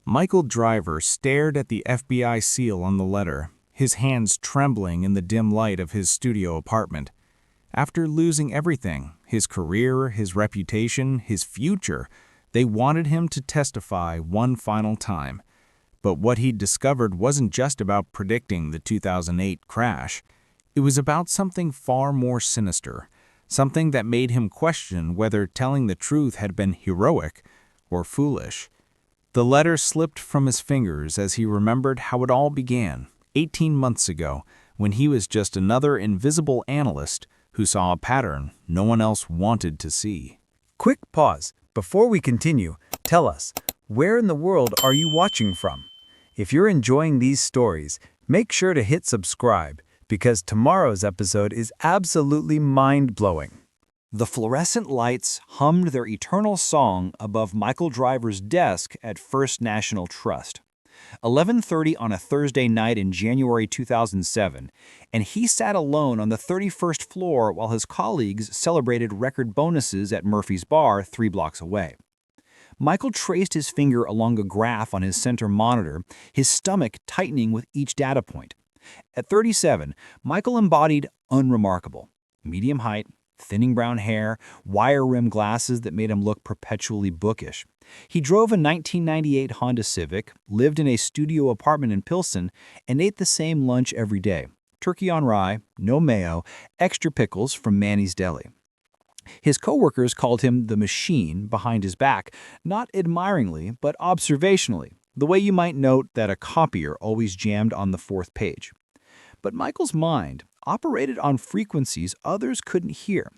Michael Driver stared at the FBI seal on the letter, his hands trembling in the dim light of his studio apartment. After losing everything, his career, his reputation, his future, they wanted him to testify one final time. But what he'd discovered wasn't just about predicting the 2008 crash. It was about something far more sinister, something that made him question whether telling the truth had been heroic or foolish. The letter slipped from his fingers as he remembered how it all began, 18 months ago, when he was just another invisible analyst who saw a pattern no one else wanted to see. Quick pause. Before we continue, tell us, where in the world are you watching from? If you're enjoying these stories, make sure to hit subscribe, because tomorrow's episode is absolutely mind-blowing. The fluorescent lights hummed their eternal song above Michael Driver's desk at First National Trust. 11:30 on a Thursday night in January 2007, and he sat alone on the 31st floor while his colleagues celebrated record bonuses at Murphy's Bar 3 blocks away. Michael traced his finger along a graph on his center monitor, his stomach tightening with each data point. At 37, Michael embodied unremarkable. Medium height, thinning brown hair, wire-rimmed glasses that made him look perpetually bookish. He drove a 1998 Honda Civic, lived in a studio apartment in Pilsen, and ate the same lunch every day. Turkey on rye, no mayo, extra pickles from Manny's Deli. His coworkers called him the machine behind his back, not admiringly, but observationally, the way you might note that a copier always jammed on the 4th page. But Michael's mind operated on frequencies others couldn't hear.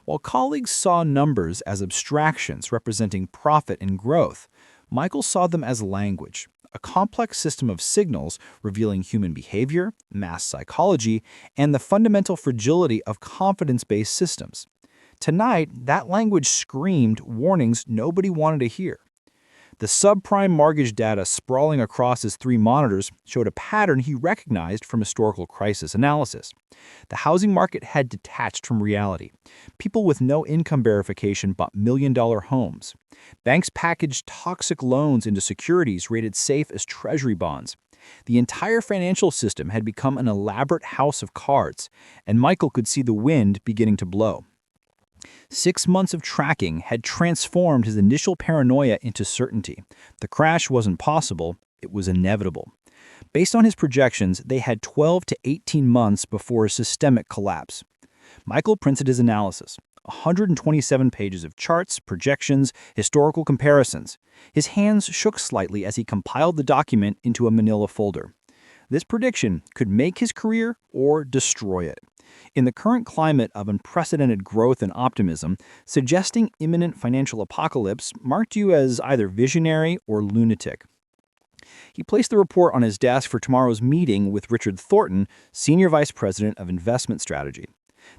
While colleagues saw numbers as abstractions representing profit and growth, Michael saw them as language, a complex system of signals revealing human behavior, mass psychology, and the fundamental fragility of confidence-based systems. Tonight, that language screamed warnings nobody wanted to hear. The subprime mortgage data sprawling across his 3 monitors showed a pattern he recognized from historical crisis analysis. The housing market had detached from reality. People with no income verification bought million-dollar homes. Banks packaged toxic loans into securities rated safe as treasury bonds. The entire financial system had become an elaborate house of cards, and Michael could see the wind beginning to blow. 6 months of tracking had transformed his initial paranoia into certainty. The crash wasn't possible, it was inevitable. Based on his projections, they had 12 to 18 months before a systemic collapse. Michael printed his analysis, 127 pages of charts, projections, historical comparisons. His hands shook slightly as he compiled the document into a manila folder. This prediction could make his career or destroy it. In the current climate of unprecedented growth and optimism, suggesting imminent financial apocalypse marked you as either visionary or lunatic. He placed the report on his desk for tomorrow's meeting with Richard Thornton, Senior Vice President of Investment Strategy,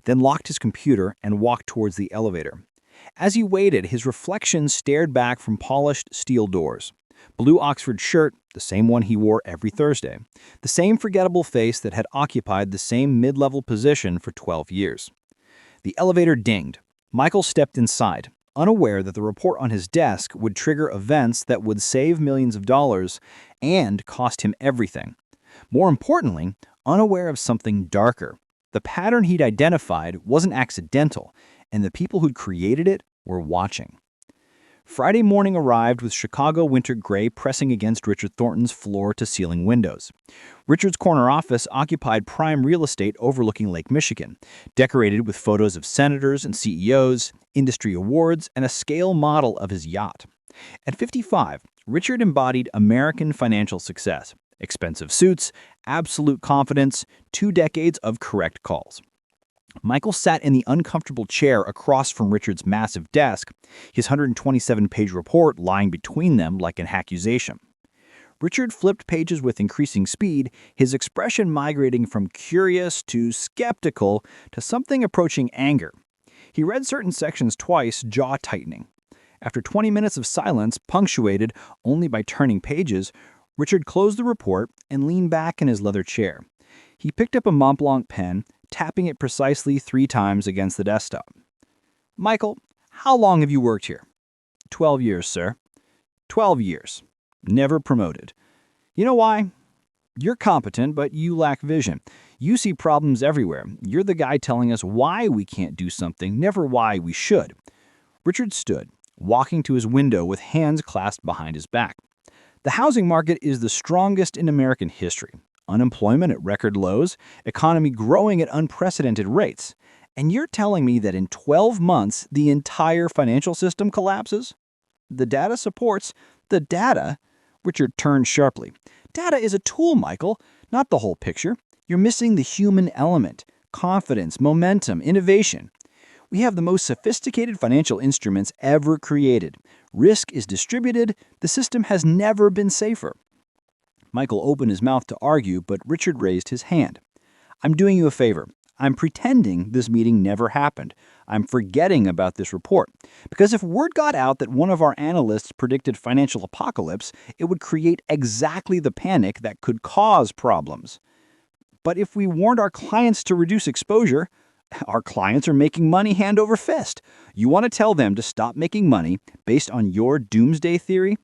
then locked his computer and walked towards the elevator. As he waited, his reflection stared back from polished steel doors. Blue Oxford shirt, the same one he wore every Thursday. The same forgettable face that had occupied the same mid-level position for 12 years. The elevator dinged. Michael stepped inside, unaware that the report on his desk would trigger events that would save millions of dollars and cost him everything. More importantly, unaware of something darker. The pattern he'd identified wasn't accidental, and the people who'd created it were watching. Friday morning arrived with Chicago winter gray pressing against Richard Thornton's floor-to-ceiling windows. Richard's corner office occupied prime real estate overlooking Lake Michigan, decorated with photos of senators and CEOs, industry awards, and a scale model of his yacht. At 55, Richard embodied American financial success, expensive suits, absolute confidence, 2 decades of correct calls. Michael sat in the uncomfortable chair across from Richard's massive desk, his 127-page report lying between them like an accusation. Richard flipped pages with increasing speed, his expression migrating from curious to skeptical to something approaching anger. He read certain sections twice, jaw tightening. After 20 minutes of silence, punctuated only by turning pages, Richard closed the report and leaned back in his leather chair. He picked up a Montblanc pen, tapping it precisely 3 times against the desktop. "Michael, how long have you worked here?" 12 years, sir." 12 years. never promoted. You know why? You're competent, but you lack vision. You see problems everywhere. You're the guy telling us why we can't do something, never why we should. Richard stood, walking to his window with hands clasped behind his back. The housing market is the strongest in American history. Unemployment at record lows, economy growing at unprecedented rates. And you're telling me that in 12 months, the entire financial system collapses? The data supports the data. Richard turned sharply. Data is a tool, Michael, not the whole picture. You're missing the human element, confidence, momentum, innovation. We have the most sophisticated financial instruments ever created. Risk is distributed. The system has never been safer. Michael opened his mouth to argue, but Richard raised his hand. I'm doing you a favor. I'm pretending this meeting never happened. I'm forgetting about this report. Because if word got out that one of our analysts predicted financial apocalypse, it would create exactly the panic that could cause problems. But if we warned our clients to reduce exposure, our clients are making money hand over fist. You want to tell them to stop making money based on your doomsday theory?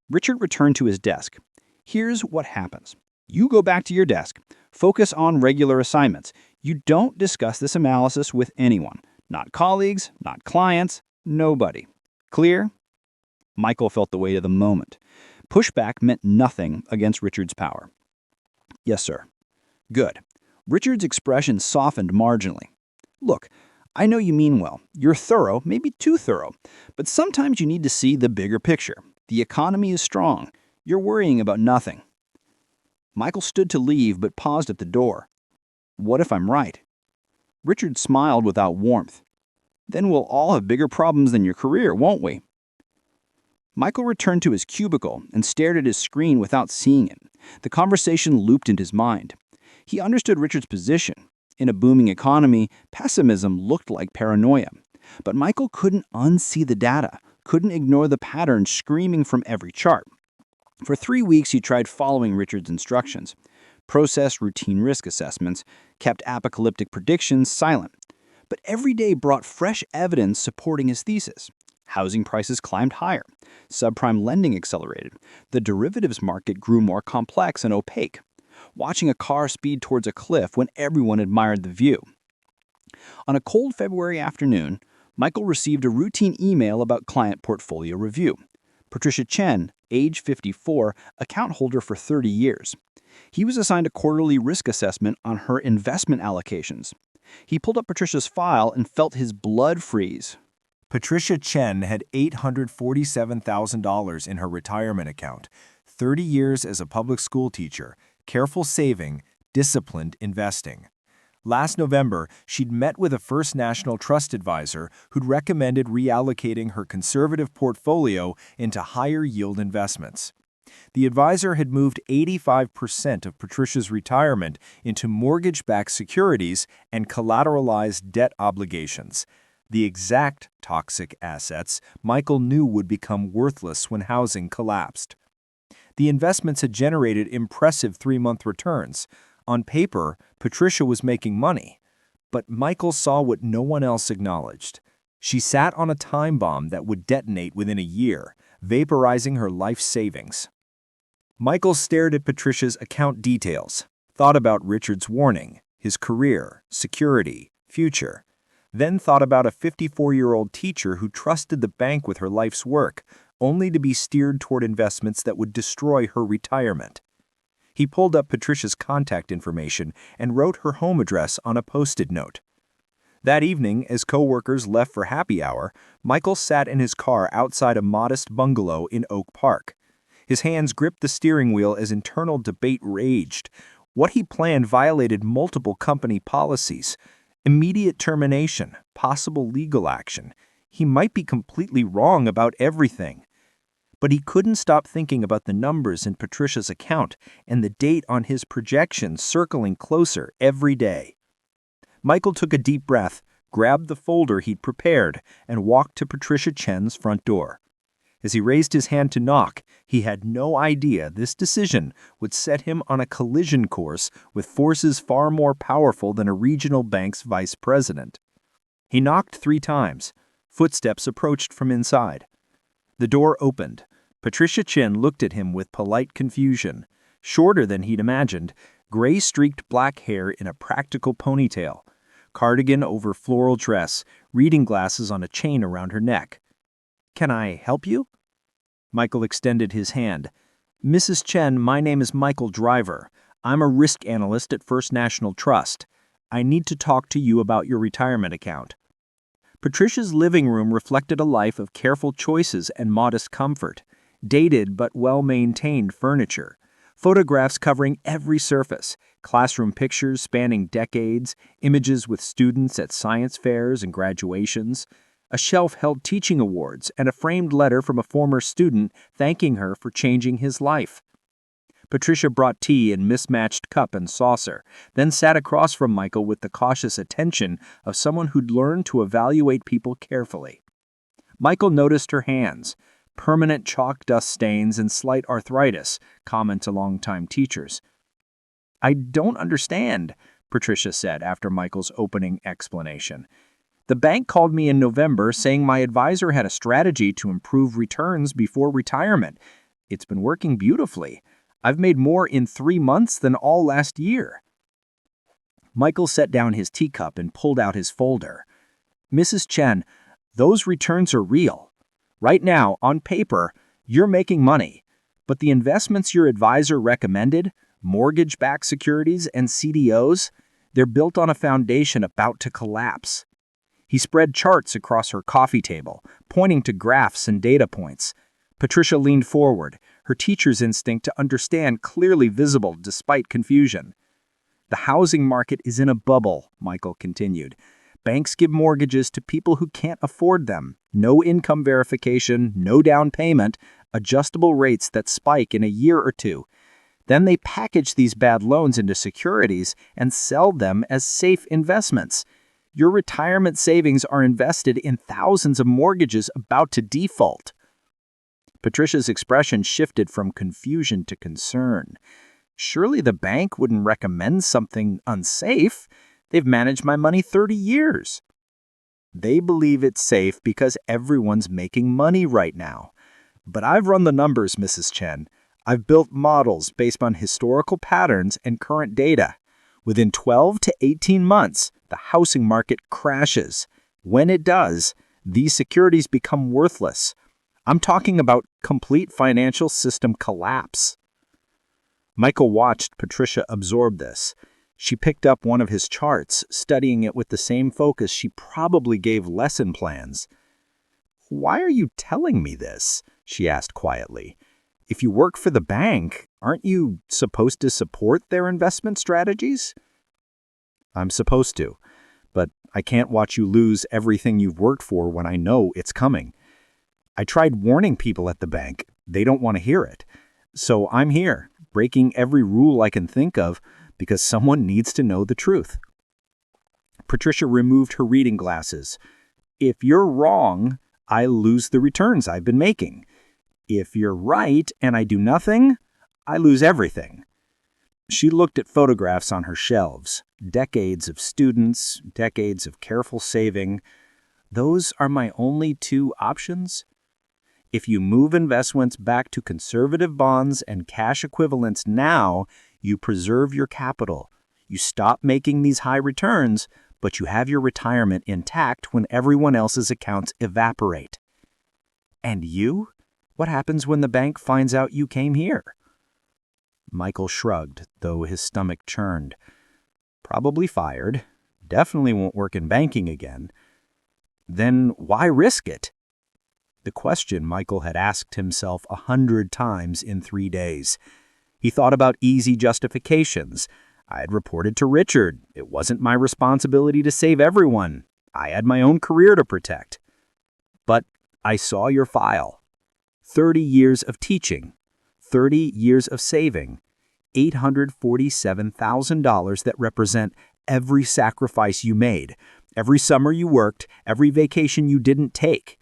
Richard returned to his desk. Here's what happens. You go back to your desk. Focus on regular assignments. You don't discuss this analysis with anyone. Not colleagues, not clients, nobody. Clear? Michael felt the weight of the moment. Pushback meant nothing against Richard's power. Yes, sir. Good. Richard's expression softened marginally. Look, I know you mean well. You're thorough, maybe too thorough. But sometimes you need to see the bigger picture. The economy is strong. You're worrying about nothing. Michael stood to leave but paused at the door. What if I'm right? Richard smiled without warmth. Then we'll all have bigger problems than your career, won't we? Michael returned to his cubicle and stared at his screen without seeing it. The conversation looped into his mind. He understood Richard's position. In a booming economy, pessimism looked like paranoia. But Michael couldn't unsee the data, couldn't ignore the patterns screaming from every chart. For 3 weeks, he tried following Richard's instructions. Processed routine risk assessments, kept apocalyptic predictions silent. But every day brought fresh evidence supporting his thesis. Housing prices climbed higher. Subprime lending accelerated. The derivatives market grew more complex and opaque. Watching a car speed towards a cliff when everyone admired the view. On a cold February afternoon, Michael received a routine email about client portfolio review. Patricia Chen, age 54, account holder for 30 years. He was assigned a quarterly risk assessment on her investment allocations. He pulled up Patricia's file and felt his blood freeze. Patricia Chen had $847,000 in her retirement account, 30 years as a public school teacher, careful saving, disciplined investing. Last November, she'd met with a First National Trust advisor who'd recommended reallocating her conservative portfolio into higher-yield investments. The advisor had moved 85% of Patricia's retirement into mortgage-backed securities and collateralized debt obligations, the exact toxic assets Michael knew would become worthless when housing collapsed. The investments had generated impressive 3-month returns. On paper, Patricia was making money, but Michael saw what no one else acknowledged. She sat on a time bomb that would detonate within a year, vaporizing her life savings. Michael stared at Patricia's account details, thought about Richard's warning, his career, security, future, then thought about a 54-year-old teacher who trusted the bank with her life's work, only to be steered toward investments that would destroy her retirement. He pulled up Patricia's contact information and wrote her home address on a Post-it note. That evening, as co-workers left for happy hour, Michael sat in his car outside a modest bungalow in Oak Park. His hands gripped the steering wheel as internal debate raged. What he planned violated multiple company policies. Immediate termination, possible legal action. He might be completely wrong about everything. But he couldn't stop thinking about the numbers in Patricia's account and the date on his projection circling closer every day. Michael took a deep breath, grabbed the folder he'd prepared, and walked to Patricia Chen's front door. As he raised his hand to knock, he had no idea this decision would set him on a collision course with forces far more powerful than a regional bank's vice president. He knocked 3 times. Footsteps approached from inside. The door opened. Patricia Chin looked at him with polite confusion. Shorter than he'd imagined, gray-streaked black hair in a practical ponytail, cardigan over floral dress, reading glasses on a chain around her neck. "Can I help you?" Michael extended his hand. "Mrs. Chen, my name is Michael Driver. I'm a risk analyst at First National Trust. I need to talk to you about your retirement account." Patricia's living room reflected a life of careful choices and modest comfort. Dated but well-maintained furniture, photographs covering every surface, classroom pictures spanning decades, images with students at science fairs and graduations. A shelf held teaching awards and a framed letter from a former student thanking her for changing his life. Patricia brought tea in mismatched cup and saucer, then sat across from Michael with the cautious attention of someone who'd learned to evaluate people carefully. Michael noticed her hands. Permanent chalk dust stains and slight arthritis, common to longtime teachers. "I don't understand," Patricia said after Michael's opening explanation. "The bank called me in November saying my advisor had a strategy to improve returns before retirement. It's been working beautifully. I've made more in 3 months than all last year." Michael set down his teacup and pulled out his folder. "Mrs. Chen, those returns are real. Right now, on paper, you're making money, but the investments your advisor recommended, mortgage-backed securities and CDOs, they're built on a foundation about to collapse." He spread charts across her coffee table, pointing to graphs and data points. Patricia leaned forward, her teacher's instinct to understand clearly visible despite confusion. "The housing market is in a bubble," Michael continued. "Banks give mortgages to people who can't afford them. No income verification, no down payment, adjustable rates that spike in a year or two. Then they package these bad loans into securities and sell them as safe investments. Your retirement savings are invested in thousands of mortgages about to default." Patricia's expression shifted from confusion to concern. "Surely the bank wouldn't recommend something unsafe. They've managed my money 30 years. "They believe it's safe because everyone's making money right now. But I've run the numbers, Mrs. Chen. I've built models based on historical patterns and current data. Within 12 to 18 months, the housing market crashes. When it does, these securities become worthless. I'm talking about complete financial system collapse." Michael watched Patricia absorb this. She picked up one of his charts, studying it with the same focus she probably gave lesson plans. "Why are you telling me this?" she asked quietly. "If you work for the bank, aren't you supposed to support their investment strategies?" "I'm supposed to, but I can't watch you lose everything you've worked for when I know it's coming. I tried warning people at the bank. They don't want to hear it. So I'm here, breaking every rule I can think of, because someone needs to know the truth." Patricia removed her reading glasses. "If you're wrong, I lose the returns I've been making. If you're right and I do nothing, I lose everything." She looked at photographs on her shelves. Decades of students, decades of careful saving. "Those are my only 2 options? If you move investments back to conservative bonds and cash equivalents now, you preserve your capital. You stop making these high returns, but you have your retirement intact when everyone else's accounts evaporate." "And you? What happens when the bank finds out you came here?" Michael shrugged, though his stomach churned. "Probably fired. Definitely won't work in banking again." "Then why risk it?" The question Michael had asked himself 100 times in 3 days. He thought about easy justifications. I had reported to Richard. It wasn't my responsibility to save everyone. I had my own career to protect. But I saw your file. 30 years of teaching, 30 years of saving, $847,000 that represent every sacrifice you made, every summer you worked, every vacation you didn't take.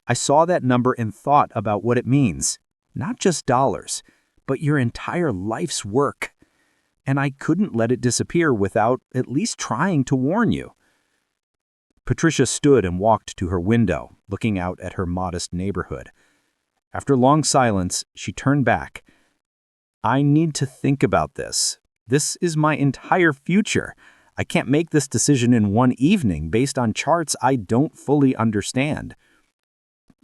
I saw that number and thought about what it means. Not just dollars, but your entire life's work. And I couldn't let it disappear without at least trying to warn you." Patricia stood and walked to her window, looking out at her modest neighborhood. After long silence, she turned back. I need to think about this. This is my entire future. I can't make this decision in one evening based on charts I don't fully understand.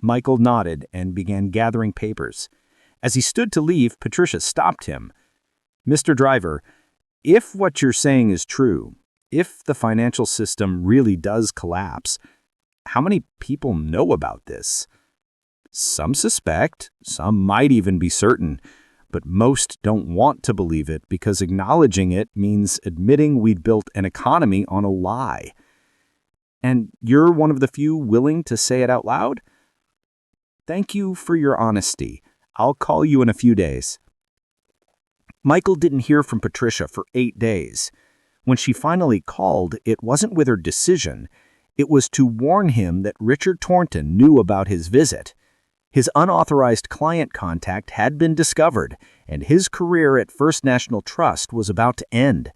Michael nodded and began gathering papers. As he stood to leave, Patricia stopped him. Mr. Driver, if what you're saying is true, if the financial system really does collapse, how many people know about this? Some suspect, some might even be certain, but most don't want to believe it because acknowledging it means admitting we'd built an economy on a lie. And you're one of the few willing to say it out loud? Thank you for your honesty. I'll call you in a few days. Michael didn't hear from Patricia for 8 days. When she finally called, it wasn't with her decision. It was to warn him that Richard Thornton knew about his visit. His unauthorized client contact had been discovered, and his career at First National Trust was about to end.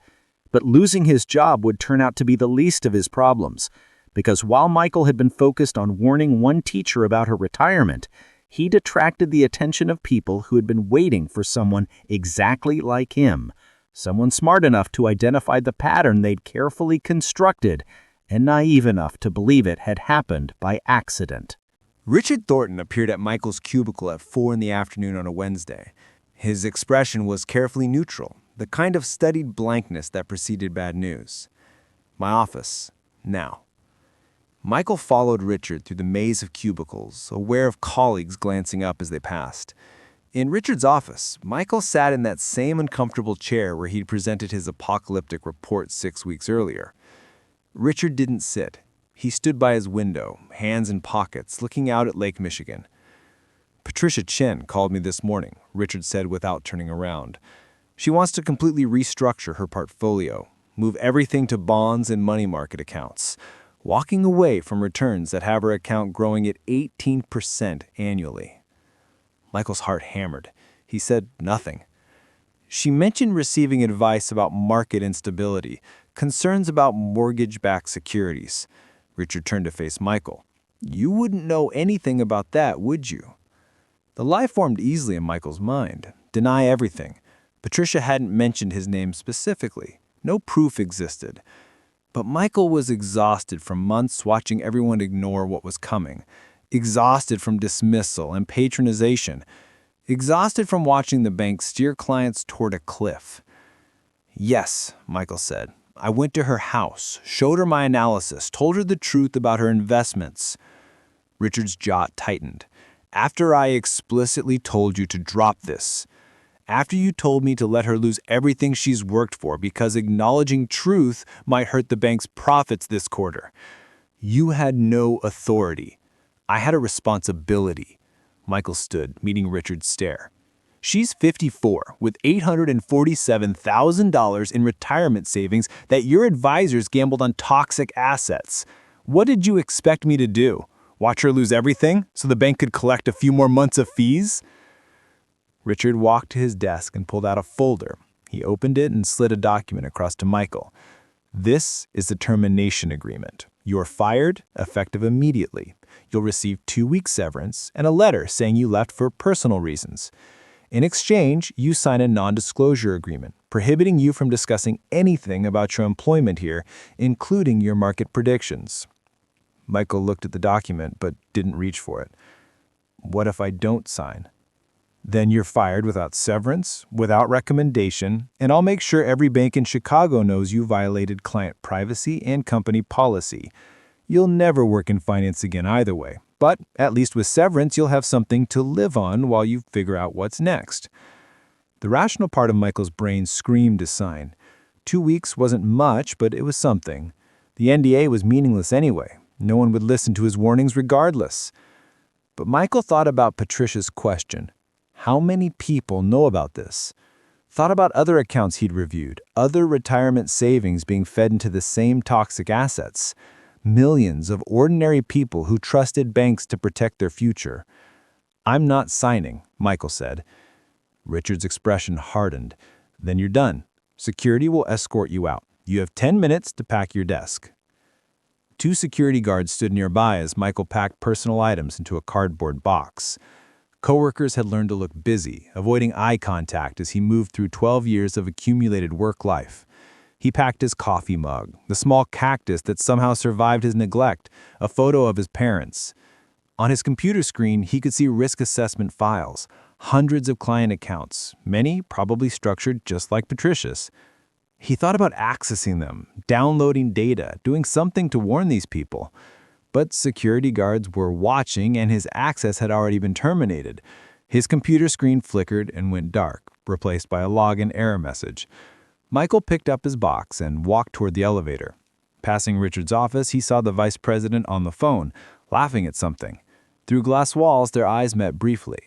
But losing his job would turn out to be the least of his problems, because while Michael had been focused on warning one teacher about her retirement, he'd attracted the attention of people who had been waiting for someone exactly like him, someone smart enough to identify the pattern they'd carefully constructed and naive enough to believe it had happened by accident. Richard Thornton appeared at Michael's cubicle at 4 in the afternoon on a Wednesday. His expression was carefully neutral, the kind of studied blankness that preceded bad news. My office, now. Michael followed Richard through the maze of cubicles, aware of colleagues glancing up as they passed. In Richard's office, Michael sat in that same uncomfortable chair where he'd presented his apocalyptic report 6 weeks earlier. Richard didn't sit. He stood by his window, hands in pockets, looking out at Lake Michigan. Patricia Chen called me this morning, Richard said without turning around. She wants to completely restructure her portfolio, move everything to bonds and money market accounts, walking away from returns that have her account growing at 18% annually. Michael's heart hammered. He said nothing. She mentioned receiving advice about market instability, concerns about mortgage-backed securities. Richard turned to face Michael. You wouldn't know anything about that, would you? The lie formed easily in Michael's mind. Deny everything. Patricia hadn't mentioned his name specifically. No proof existed. But Michael was exhausted from months watching everyone ignore what was coming. Exhausted from dismissal and patronization. Exhausted from watching the bank steer clients toward a cliff. Yes, Michael said. I went to her house, showed her my analysis, told her the truth about her investments. Richard's jaw tightened. After I explicitly told you to drop this. After you told me to let her lose everything she's worked for because acknowledging truth might hurt the bank's profits this quarter. You had no authority. I had a responsibility. Michael stood, meeting Richard's stare. She's 54, with $847,000 in retirement savings that your advisors gambled on toxic assets. What did you expect me to do? Watch her lose everything so the bank could collect a few more months of fees? Richard walked to his desk and pulled out a folder. He opened it and slid a document across to Michael. This is the termination agreement. You're fired, effective immediately. You'll receive 2 weeks severance and a letter saying you left for personal reasons. In exchange, you sign a non-disclosure agreement, prohibiting you from discussing anything about your employment here, including your market predictions. Michael looked at the document but didn't reach for it. What if I don't sign? Then you're fired without severance, without recommendation, and I'll make sure every bank in Chicago knows you violated client privacy and company policy. You'll never work in finance again either way, but at least with severance you'll have something to live on while you figure out what's next. The rational part of Michael's brain screamed to sign. 2 weeks wasn't much, but it was something. The NDA was meaningless anyway. No one would listen to his warnings regardless. But Michael thought about Patricia's question. How many people know about this? Thought about other accounts he'd reviewed, other retirement savings being fed into the same toxic assets. Millions of ordinary people who trusted banks to protect their future. I'm not signing, Michael said. Richard's expression hardened. Then you're done. Security will escort you out. You have 10 minutes to pack your desk. 2 security guards stood nearby as Michael packed personal items into a cardboard box. Coworkers had learned to look busy, avoiding eye contact as he moved through 12 years of accumulated work life. He packed his coffee mug, the small cactus that somehow survived his neglect, a photo of his parents. On his computer screen, he could see risk assessment files, hundreds of client accounts, many probably structured just like Patricia's. He thought about accessing them, downloading data, doing something to warn these people. But security guards were watching and his access had already been terminated. His computer screen flickered and went dark, replaced by a login error message. Michael picked up his box and walked toward the elevator. Passing Richard's office, he saw the vice president on the phone, laughing at something. Through glass walls, their eyes met briefly.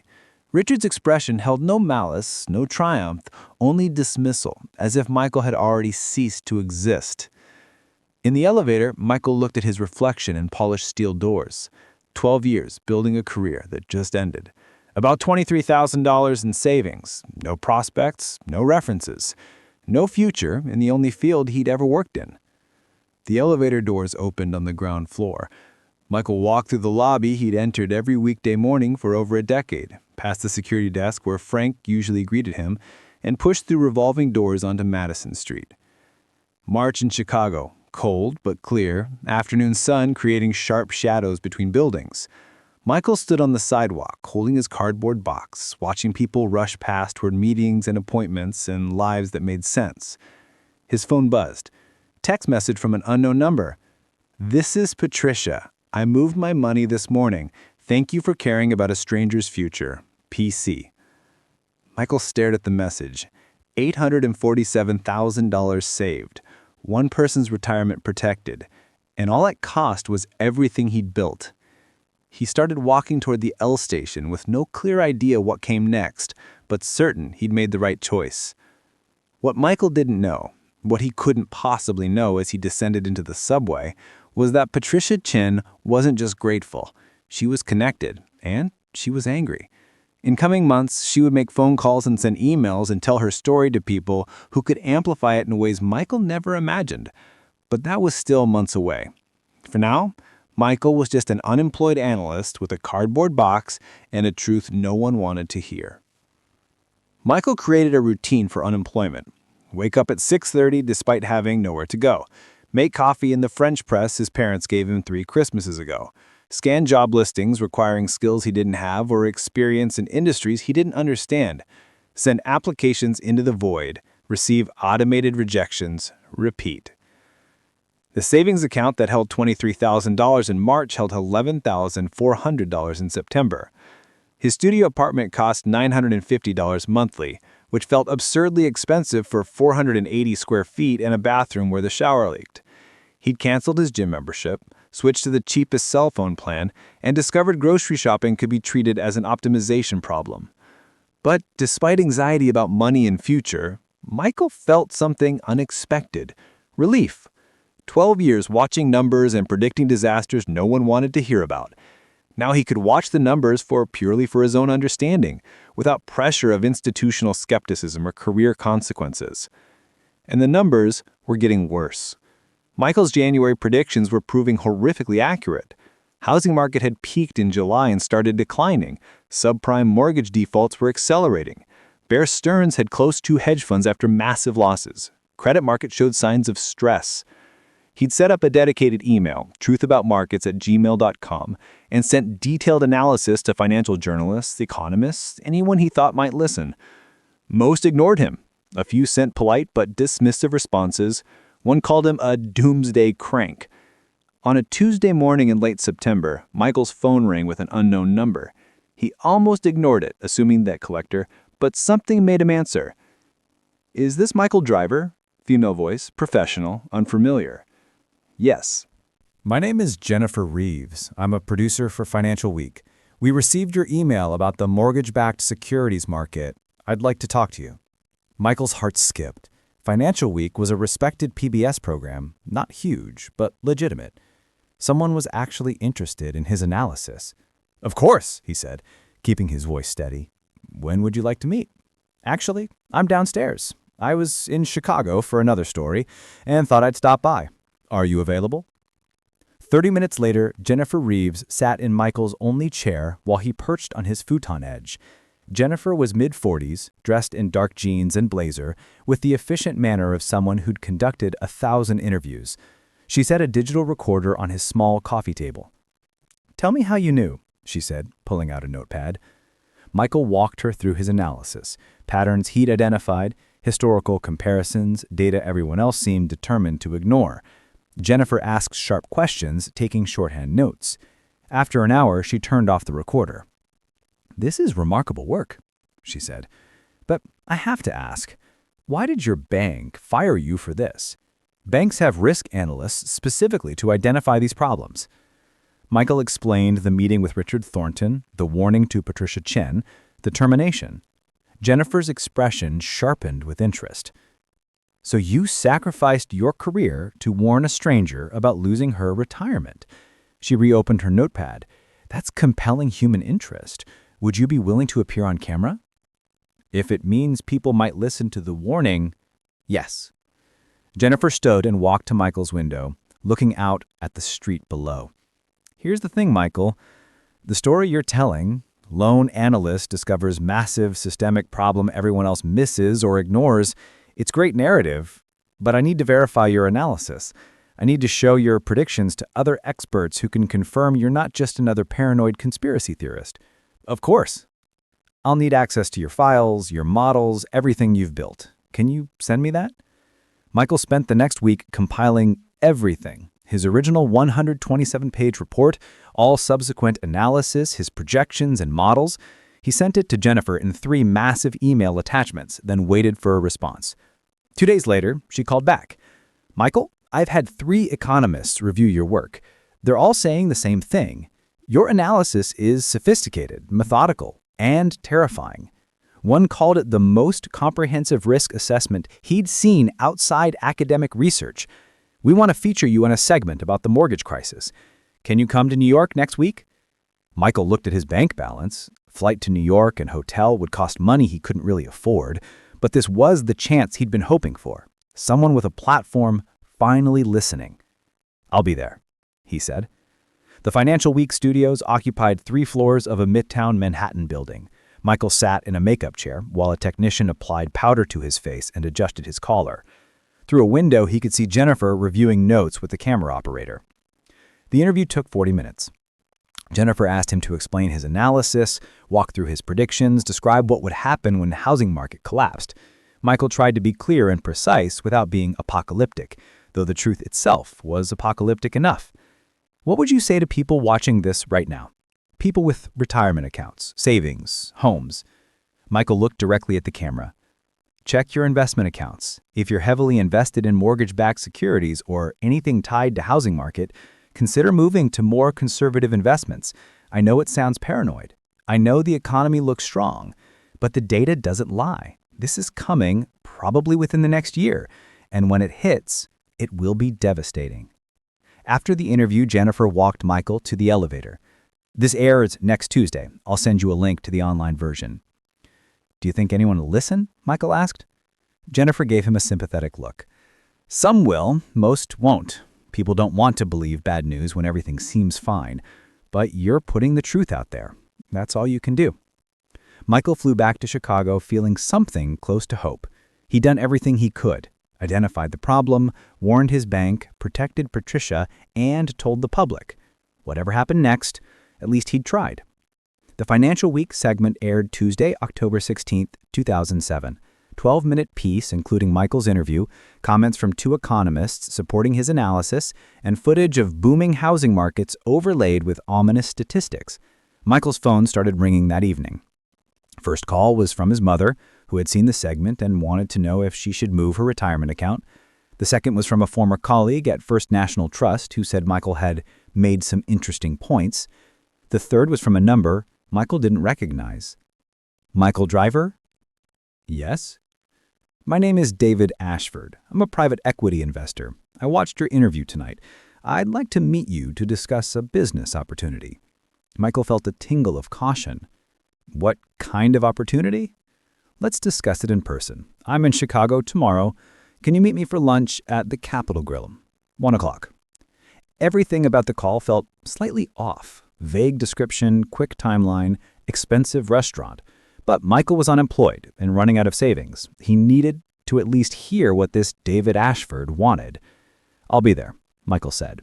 Richard's expression held no malice, no triumph, only dismissal, as if Michael had already ceased to exist. In the elevator, Michael looked at his reflection in polished steel doors. 12 years building a career that just ended. About $23,000 in savings. No prospects, no references. No future in the only field he'd ever worked in. The elevator doors opened on the ground floor. Michael walked through the lobby he'd entered every weekday morning for over a decade, past the security desk where Frank usually greeted him, and pushed through revolving doors onto Madison Street. March in Chicago, cold but clear, afternoon sun creating sharp shadows between buildings. Michael stood on the sidewalk, holding his cardboard box, watching people rush past toward meetings and appointments and lives that made sense. His phone buzzed. Text message from an unknown number. "This is Patricia. I moved my money this morning. Thank you for caring about a stranger's future. PC." Michael stared at the message. $847,000 saved. One person's retirement protected. And all it cost was everything he'd built. He started walking toward the L station with no clear idea what came next, but certain he'd made the right choice. What Michael didn't know, what he couldn't possibly know as he descended into the subway, was that Patricia Chin wasn't just grateful. She was connected, and she was angry. In coming months, she would make phone calls and send emails and tell her story to people who could amplify it in ways Michael never imagined. But that was still months away. For now, Michael was just an unemployed analyst with a cardboard box and a truth no one wanted to hear. Michael created a routine for unemployment. Wake up at 6:30 despite having nowhere to go. Make coffee in the French press his parents gave him 3 Christmases ago. Scan job listings requiring skills he didn't have or experience in industries he didn't understand. Send applications into the void. Receive automated rejections. Repeat. The savings account that held $23,000 in March held $11,400 in September. His studio apartment cost $950 monthly, which felt absurdly expensive for 480 square feet and a bathroom where the shower leaked. He'd canceled his gym membership, switched to the cheapest cell phone plan, and discovered grocery shopping could be treated as an optimization problem. But despite anxiety about money and future, Michael felt something unexpected: relief. 12 years watching numbers and predicting disasters no one wanted to hear about. Now he could watch the numbers purely for his own understanding, without pressure of institutional skepticism or career consequences. And the numbers were getting worse. Michael's January predictions were proving horrifically accurate. Housing market had peaked in July and started declining. Subprime mortgage defaults were accelerating. Bear Stearns had closed 2 hedge funds after massive losses. Credit market showed signs of stress. He'd set up a dedicated email, truthaboutmarkets@gmail.com, and sent detailed analysis to financial journalists, economists, anyone he thought might listen. Most ignored him. A few sent polite but dismissive responses. One called him a doomsday crank. On a Tuesday morning in late September, Michael's phone rang with an unknown number. He almost ignored it, assuming debt collector, but something made him answer. "Is this Michael Driver?" Female voice, professional, unfamiliar. "Yes." My name is Jennifer Reeves. I'm a producer for Financial Week. We received your email about the mortgage-backed securities market. I'd like to talk to you. Michael's heart skipped. Financial Week was a respected PBS program, not huge, but legitimate. Someone was actually interested in his analysis. "Of course," he said, keeping his voice steady. "When would you like to meet?" "Actually, I'm downstairs. I was in Chicago for another story and thought I'd stop by. Are you available?" 30 minutes later, Jennifer Reeves sat in Michael's only chair while he perched on his futon edge. Jennifer was mid-40s, dressed in dark jeans and blazer, with the efficient manner of someone who'd conducted 1,000 interviews. She set a digital recorder on his small coffee table. "Tell me how you knew," she said, pulling out a notepad. Michael walked her through his analysis, patterns he'd identified, historical comparisons, data everyone else seemed determined to ignore. Jennifer asked sharp questions, taking shorthand notes. After an hour, she turned off the recorder. "This is remarkable work," she said. "But I have to ask, why did your bank fire you for this? Banks have risk analysts specifically to identify these problems." Michael explained the meeting with Richard Thornton, the warning to Patricia Chen, the termination. Jennifer's expression sharpened with interest. "So you sacrificed your career to warn a stranger about losing her retirement." She reopened her notepad. "That's compelling human interest. Would you be willing to appear on camera?" "If it means people might listen to the warning, yes." Jennifer stood and walked to Michael's window, looking out at the street below. "Here's the thing, Michael. The story you're telling, lone analyst discovers massive systemic problem everyone else misses or ignores, it's great narrative, but I need to verify your analysis. I need to show your predictions to other experts who can confirm you're not just another paranoid conspiracy theorist." "Of course. I'll need access to your files, your models, everything you've built. Can you send me that?" Michael spent the next week compiling everything. His original 127-page report, all subsequent analysis, his projections and models. He sent it to Jennifer in 3 massive email attachments, then waited for a response. 2 days later, she called back. "Michael, I've had 3 economists review your work. They're all saying the same thing. Your analysis is sophisticated, methodical, and terrifying. One called it the most comprehensive risk assessment he'd seen outside academic research. We want to feature you in a segment about the mortgage crisis. Can you come to New York next week?" Michael looked at his bank balance. Flight to New York and hotel would cost money he couldn't really afford, but this was the chance he'd been hoping for. Someone with a platform finally listening. "I'll be there," he said. The Financial Week studios occupied 3 floors of a midtown Manhattan building. Michael sat in a makeup chair while a technician applied powder to his face and adjusted his collar. Through a window, he could see Jennifer reviewing notes with the camera operator. The interview took 40 minutes. Jennifer asked him to explain his analysis, walk through his predictions, describe what would happen when the housing market collapsed. Michael tried to be clear and precise without being apocalyptic, though the truth itself was apocalyptic enough. What would you say to people watching this right now? People with retirement accounts, savings, homes. Michael looked directly at the camera. Check your investment accounts. If you're heavily invested in mortgage-backed securities or anything tied to housing market, consider moving to more conservative investments. I know it sounds paranoid. I know the economy looks strong, but the data doesn't lie. This is coming probably within the next year, and when it hits, it will be devastating. After the interview, Jennifer walked Michael to the elevator. This airs next Tuesday. I'll send you a link to the online version. "Do you think anyone will listen?" Michael asked. Jennifer gave him a sympathetic look. "Some will, most won't. People don't want to believe bad news when everything seems fine. But you're putting the truth out there. That's all you can do." Michael flew back to Chicago feeling something close to hope. He'd done everything he could, identified the problem, warned his bank, protected Patricia, and told the public. Whatever happened next, at least he'd tried. The Financial Week segment aired Tuesday, October 16, 2007. 12-minute piece including Michael's interview, comments from 2 economists supporting his analysis, and footage of booming housing markets overlaid with ominous statistics. Michael's phone started ringing that evening. First call was from his mother, who had seen the segment and wanted to know if she should move her retirement account. The second was from a former colleague at First National Trust who said Michael had made some interesting points. The third was from a number Michael didn't recognize. "Michael Driver?" "Yes." "My name is David Ashford. I'm a private equity investor. I watched your interview tonight. I'd like to meet you to discuss a business opportunity." Michael felt a tingle of caution. "What kind of opportunity?" "Let's discuss it in person. I'm in Chicago tomorrow. Can you meet me for lunch at the Capitol Grill? 1 o'clock. Everything about the call felt slightly off. Vague description, quick timeline, expensive restaurant. But Michael was unemployed and running out of savings. He needed to at least hear what this David Ashford wanted. "I'll be there," Michael said.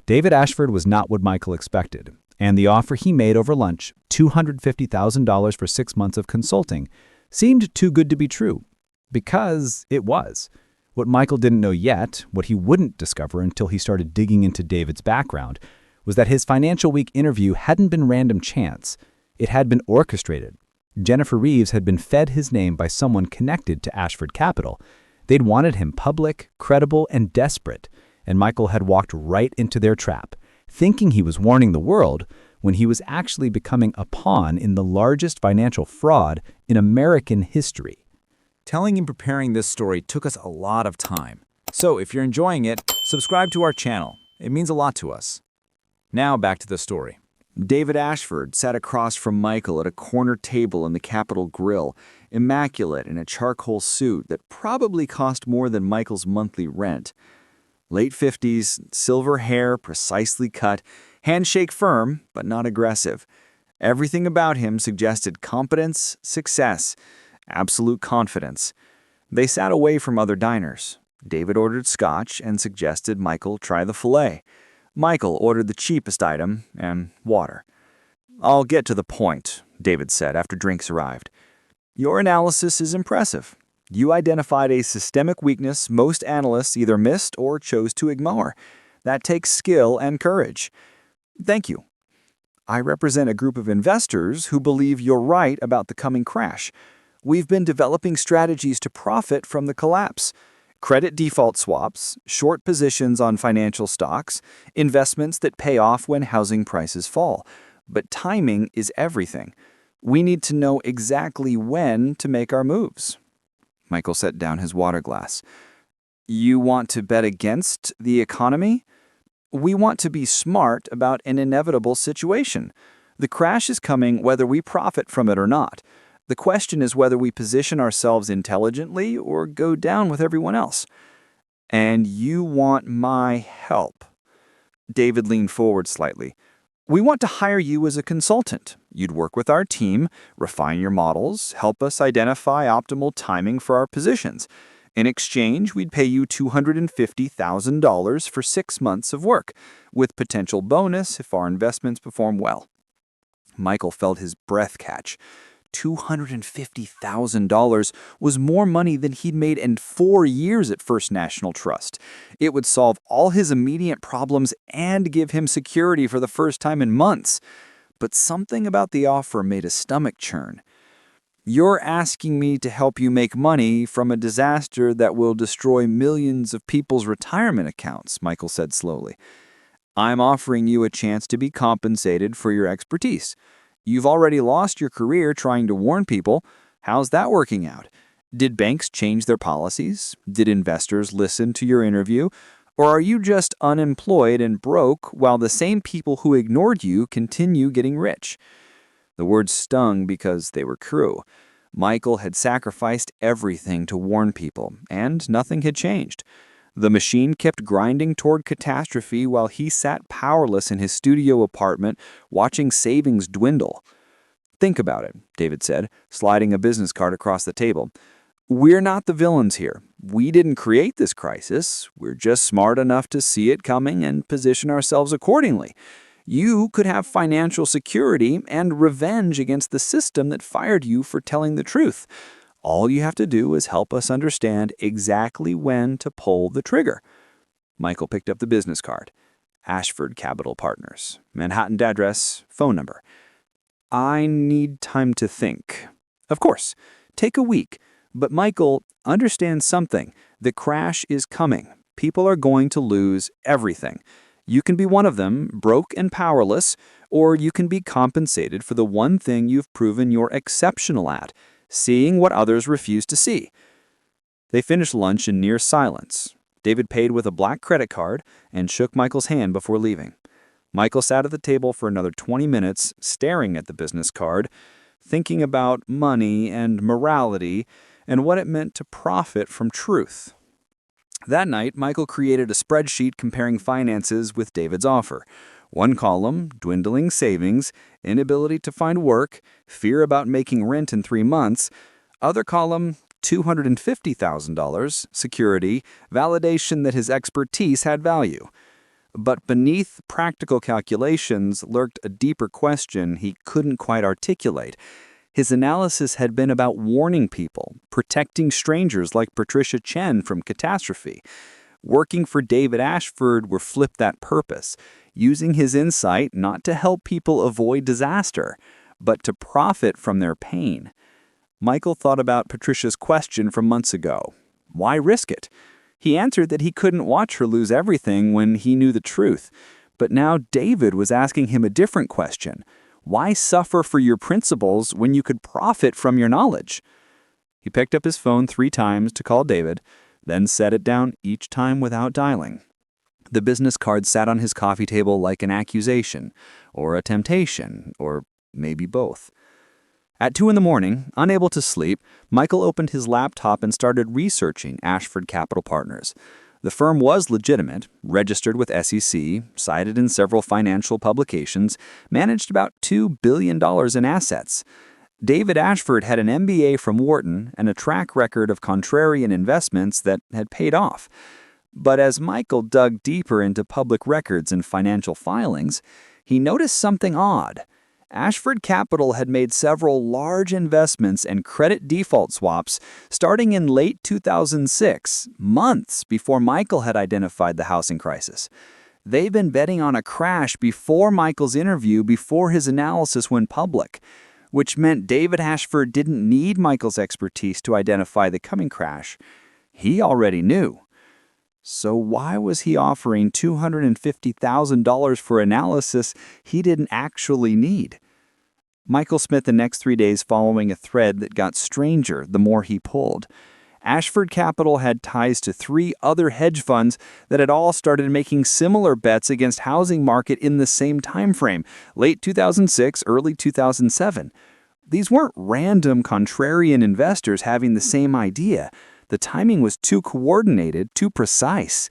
David Ashford was not what Michael expected, and the offer he made over lunch, $250,000 for 6 months of consulting, seemed too good to be true. Because it was. What Michael didn't know yet, what he wouldn't discover until he started digging into David's background, was that his Financial Week interview hadn't been random chance. It had been orchestrated. Jennifer Reeves had been fed his name by someone connected to Ashford Capital. They'd wanted him public, credible, and desperate, and Michael had walked right into their trap, thinking he was warning the world when he was actually becoming a pawn in the largest financial fraud in American history. Telling and preparing this story took us a lot of time. So if you're enjoying it, subscribe to our channel. It means a lot to us. Now back to the story. David Ashford sat across from Michael at a corner table in the Capitol Grill, immaculate in a charcoal suit that probably cost more than Michael's monthly rent. Late 50s, silver hair precisely cut, handshake firm but not aggressive. Everything about him suggested competence, success, absolute confidence. They sat away from other diners. David ordered scotch and suggested Michael try the filet. Michael ordered the cheapest item and water. "I'll get to the point," David said after drinks arrived. "Your analysis is impressive. You identified a systemic weakness most analysts either missed or chose to ignore. That takes skill and courage. Thank you. I represent a group of investors who believe you're right about the coming crash. We've been developing strategies to profit from the collapse. Credit default swaps, short positions on financial stocks, investments that pay off when housing prices fall. But timing is everything. We need to know exactly when to make our moves." Michael set down his water glass. "You want to bet against the economy? We want to be smart about an inevitable situation. The crash is coming whether we profit from it or not. The question is whether we position ourselves intelligently or go down with everyone else. And you want my help." David leaned forward slightly. "We want to hire you as a consultant. You'd work with our team, refine your models, help us identify optimal timing for our positions. In exchange, we'd pay you $250,000 for 6 months of work, with potential bonus if our investments perform well." Michael felt his breath catch. $250,000 was more money than he'd made in 4 years at First National Trust. It would solve all his immediate problems and give him security for the first time in months. But something about the offer made his stomach churn. "You're asking me to help you make money from a disaster that will destroy millions of people's retirement accounts," Michael said slowly. "I'm offering you a chance to be compensated for your expertise. You've already lost your career trying to warn people. How's that working out? Did banks change their policies? Did investors listen to your interview? Or are you just unemployed and broke while the same people who ignored you continue getting rich?" The words stung because they were true. Michael had sacrificed everything to warn people, and nothing had changed. The machine kept grinding toward catastrophe while he sat powerless in his studio apartment, watching savings dwindle. "Think about it," David said, sliding a business card across the table. "We're not the villains here. We didn't create this crisis. We're just smart enough to see it coming and position ourselves accordingly. You could have financial security and revenge against the system that fired you for telling the truth. All you have to do is help us understand exactly when to pull the trigger." Michael picked up the business card. Ashford Capital Partners, Manhattan address, phone number. "I need time to think." "Of course. Take a week. But Michael, understand something. The crash is coming. People are going to lose everything. You can be one of them, broke and powerless, or you can be compensated for the one thing you've proven you're exceptional at, seeing what others refuse to see." They finished lunch in near silence. David paid with a black credit card and shook Michael's hand before leaving. Michael sat at the table for another 20 minutes, staring at the business card, thinking about money and morality and what it meant to profit from truth. That night, Michael created a spreadsheet comparing finances with David's offer. One column, dwindling savings, inability to find work, fear about making rent in 3 months. Other column, $250,000, security, validation that his expertise had value. But beneath practical calculations lurked a deeper question he couldn't quite articulate. His analysis had been about warning people, protecting strangers like Patricia Chen from catastrophe. Working for David Ashford were flipped that purpose, using his insight not to help people avoid disaster, but to profit from their pain. Michael thought about Patricia's question from months ago. Why risk it? He answered that he couldn't watch her lose everything when he knew the truth. But now David was asking him a different question. Why suffer for your principles when you could profit from your knowledge? He picked up his phone 3 times to call David, then set it down each time without dialing. The business card sat on his coffee table like an accusation, or a temptation, or maybe both. At 2 in the morning, unable to sleep, Michael opened his laptop and started researching Ashford Capital Partners. The firm was legitimate, registered with SEC, cited in several financial publications, managed about $2 billion in assets. David Ashford had an MBA from Wharton and a track record of contrarian investments that had paid off. But as Michael dug deeper into public records and financial filings, he noticed something odd. Ashford Capital had made several large investments and credit default swaps starting in late 2006, months before Michael had identified the housing crisis. They'd been betting on a crash before Michael's interview, before his analysis went public, which meant David Ashford didn't need Michael's expertise to identify the coming crash. He already knew. So why was he offering $250,000 for analysis he didn't actually need? Michael spent the next 3 days following a thread that got stranger the more he pulled. Ashford Capital had ties to 3 other hedge funds that had all started making similar bets against housing market in the same time frame, late 2006, early 2007. These weren't random contrarian investors having the same idea. The timing was too coordinated, too precise.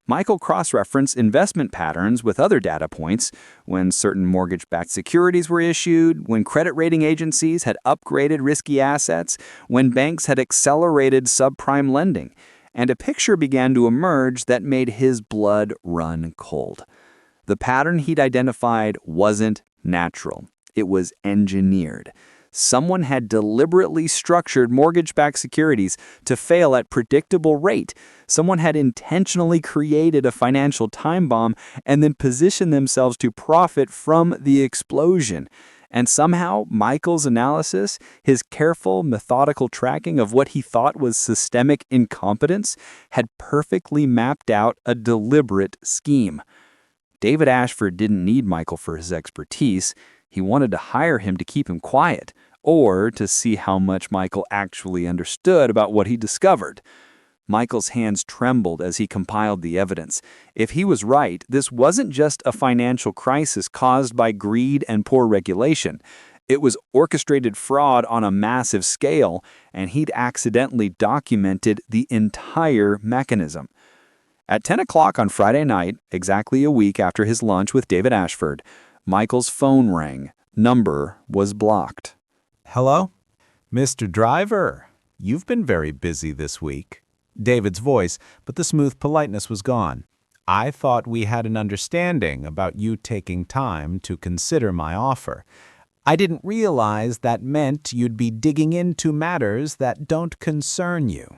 Michael cross-referenced investment patterns with other data points, when certain mortgage-backed securities were issued, when credit rating agencies had upgraded risky assets, when banks had accelerated subprime lending, and a picture began to emerge that made his blood run cold. The pattern he'd identified wasn't natural. It was engineered. Someone had deliberately structured mortgage-backed securities to fail at predictable rate. Someone had intentionally created a financial time bomb and then positioned themselves to profit from the explosion. And somehow, Michael's analysis, his careful, methodical tracking of what he thought was systemic incompetence, had perfectly mapped out a deliberate scheme. David Ashford didn't need Michael for his expertise. He wanted to hire him to keep him quiet, or to see how much Michael actually understood about what he discovered. Michael's hands trembled as he compiled the evidence. If he was right, this wasn't just a financial crisis caused by greed and poor regulation. It was orchestrated fraud on a massive scale, and he'd accidentally documented the entire mechanism. At 10 o'clock on Friday night, exactly a week after his lunch with David Ashford, Michael's phone rang. Number was blocked. Hello? Mr. Driver, you've been very busy this week. David's voice, but the smooth politeness was gone. I thought we had an understanding about you taking time to consider my offer. I didn't realize that meant you'd be digging into matters that don't concern you.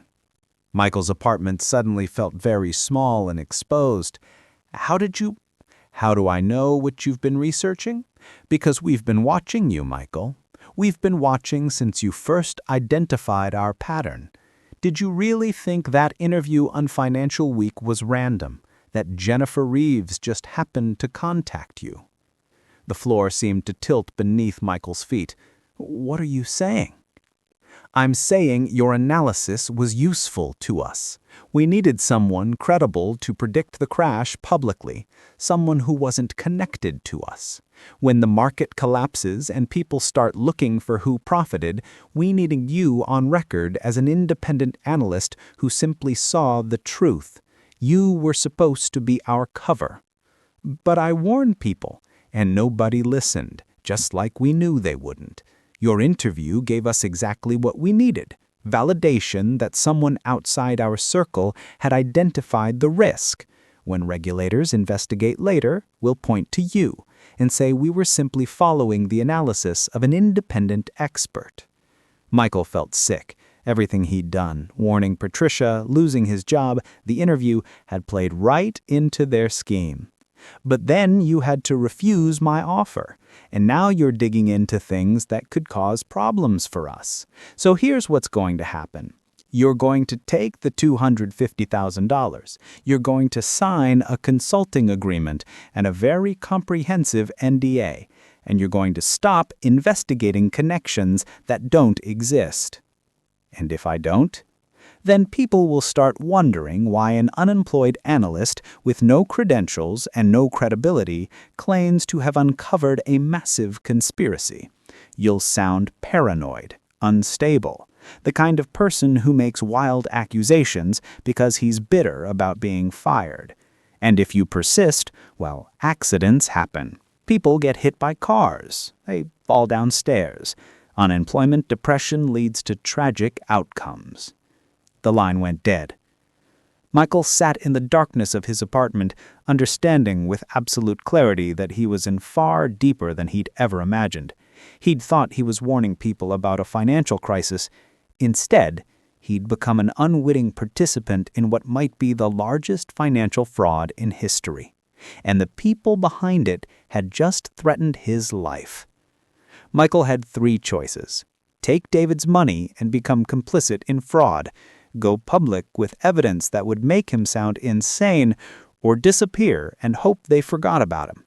Michael's apartment suddenly felt very small and exposed. How do I know what you've been researching? Because we've been watching you, Michael. We've been watching since you first identified our pattern. Did you really think that interview on Financial Week was random, that Jennifer Reeves just happened to contact you? The floor seemed to tilt beneath Michael's feet. What are you saying? I'm saying your analysis was useful to us. We needed someone credible to predict the crash publicly, someone who wasn't connected to us. When the market collapses and people start looking for who profited, we needed you on record as an independent analyst who simply saw the truth. You were supposed to be our cover. But I warned people, and nobody listened, just like we knew they wouldn't. Your interview gave us exactly what we needed, validation that someone outside our circle had identified the risk. When regulators investigate later, we'll point to you and say we were simply following the analysis of an independent expert. Michael felt sick. Everything he'd done, warning Patricia, losing his job, the interview, had played right into their scheme. But then you had to refuse my offer, and now you're digging into things that could cause problems for us. So here's what's going to happen. You're going to take the $250,000. You're going to sign a consulting agreement and a very comprehensive NDA, and you're going to stop investigating connections that don't exist. And if I don't? Then people will start wondering why an unemployed analyst with no credentials and no credibility claims to have uncovered a massive conspiracy. You'll sound paranoid, unstable, the kind of person who makes wild accusations because he's bitter about being fired. And if you persist, well, accidents happen. People get hit by cars. They fall down stairs. Unemployment depression leads to tragic outcomes. The line went dead. Michael sat in the darkness of his apartment, understanding with absolute clarity that he was in far deeper than he'd ever imagined. He'd thought he was warning people about a financial crisis. Instead, he'd become an unwitting participant in what might be the largest financial fraud in history. And the people behind it had just threatened his life. Michael had three choices: take David's money and become complicit in fraud, go public with evidence that would make him sound insane, or disappear and hope they forgot about him.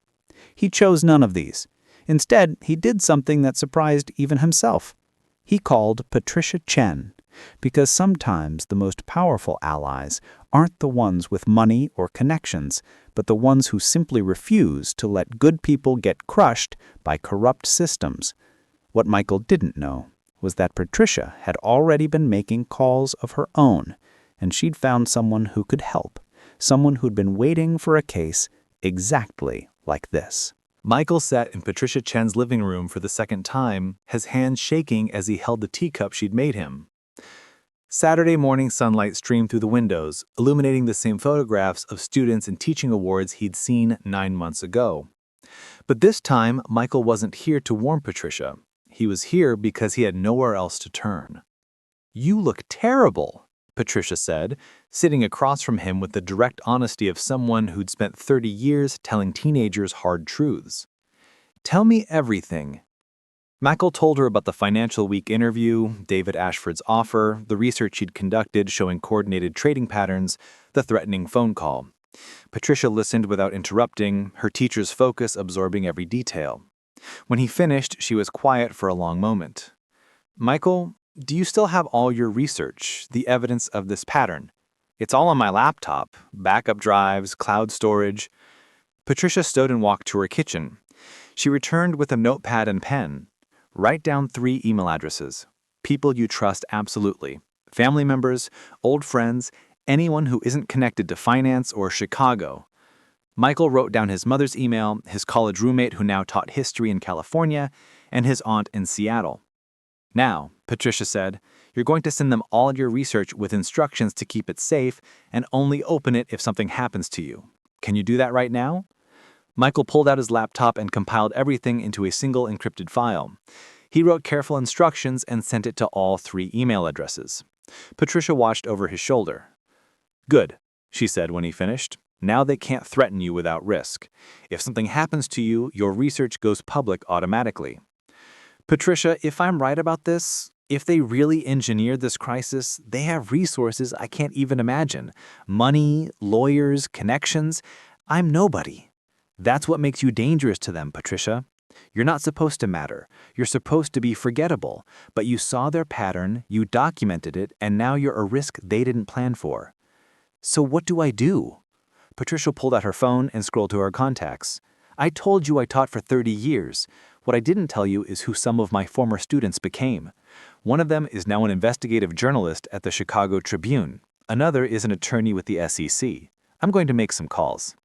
He chose none of these. Instead, he did something that surprised even himself. He called Patricia Chen, because sometimes the most powerful allies aren't the ones with money or connections, but the ones who simply refuse to let good people get crushed by corrupt systems. What Michael didn't know was that Patricia had already been making calls of her own, and she'd found someone who could help, someone who'd been waiting for a case exactly like this. Michael sat in Patricia Chen's living room for the second time, his hands shaking as he held the teacup she'd made him. Saturday morning sunlight streamed through the windows, illuminating the same photographs of students and teaching awards he'd seen 9 months ago. But this time, Michael wasn't here to warn Patricia. He was here because he had nowhere else to turn. "You look terrible," Patricia said, sitting across from him with the direct honesty of someone who'd spent 30 years telling teenagers hard truths. "Tell me everything." Michael told her about the Financial Week interview, David Ashford's offer, the research he'd conducted showing coordinated trading patterns, the threatening phone call. Patricia listened without interrupting, her teacher's focus absorbing every detail. When he finished, she was quiet for a long moment. "Michael, do you still have all your research, the evidence of this pattern?" "It's all on my laptop, backup drives, cloud storage." Patricia stood and walked to her kitchen. She returned with a notepad and pen. "Write down 3 email addresses. People you trust absolutely. Family members, old friends, anyone who isn't connected to finance or Chicago." Michael wrote down his mother's email, his college roommate who now taught history in California, and his aunt in Seattle. "Now," Patricia said, "you're going to send them all your research with instructions to keep it safe and only open it if something happens to you. Can you do that right now?" Michael pulled out his laptop and compiled everything into a single encrypted file. He wrote careful instructions and sent it to all 3 email addresses. Patricia watched over his shoulder. "Good," she said when he finished. "Now they can't threaten you without risk. If something happens to you, your research goes public automatically." "Patricia, if I'm right about this, if they really engineered this crisis, they have resources I can't even imagine. Money, lawyers, connections. I'm nobody." "That's what makes you dangerous to them, Patricia. You're not supposed to matter. You're supposed to be forgettable. But you saw their pattern, you documented it, and now you're a risk they didn't plan for. So what do I do? Patricia pulled out her phone and scrolled to her contacts. I told you I taught for 30 years. What I didn't tell you is who some of my former students became. One of them is now an investigative journalist at the Chicago Tribune. Another is an attorney with the SEC. I'm going to make some calls.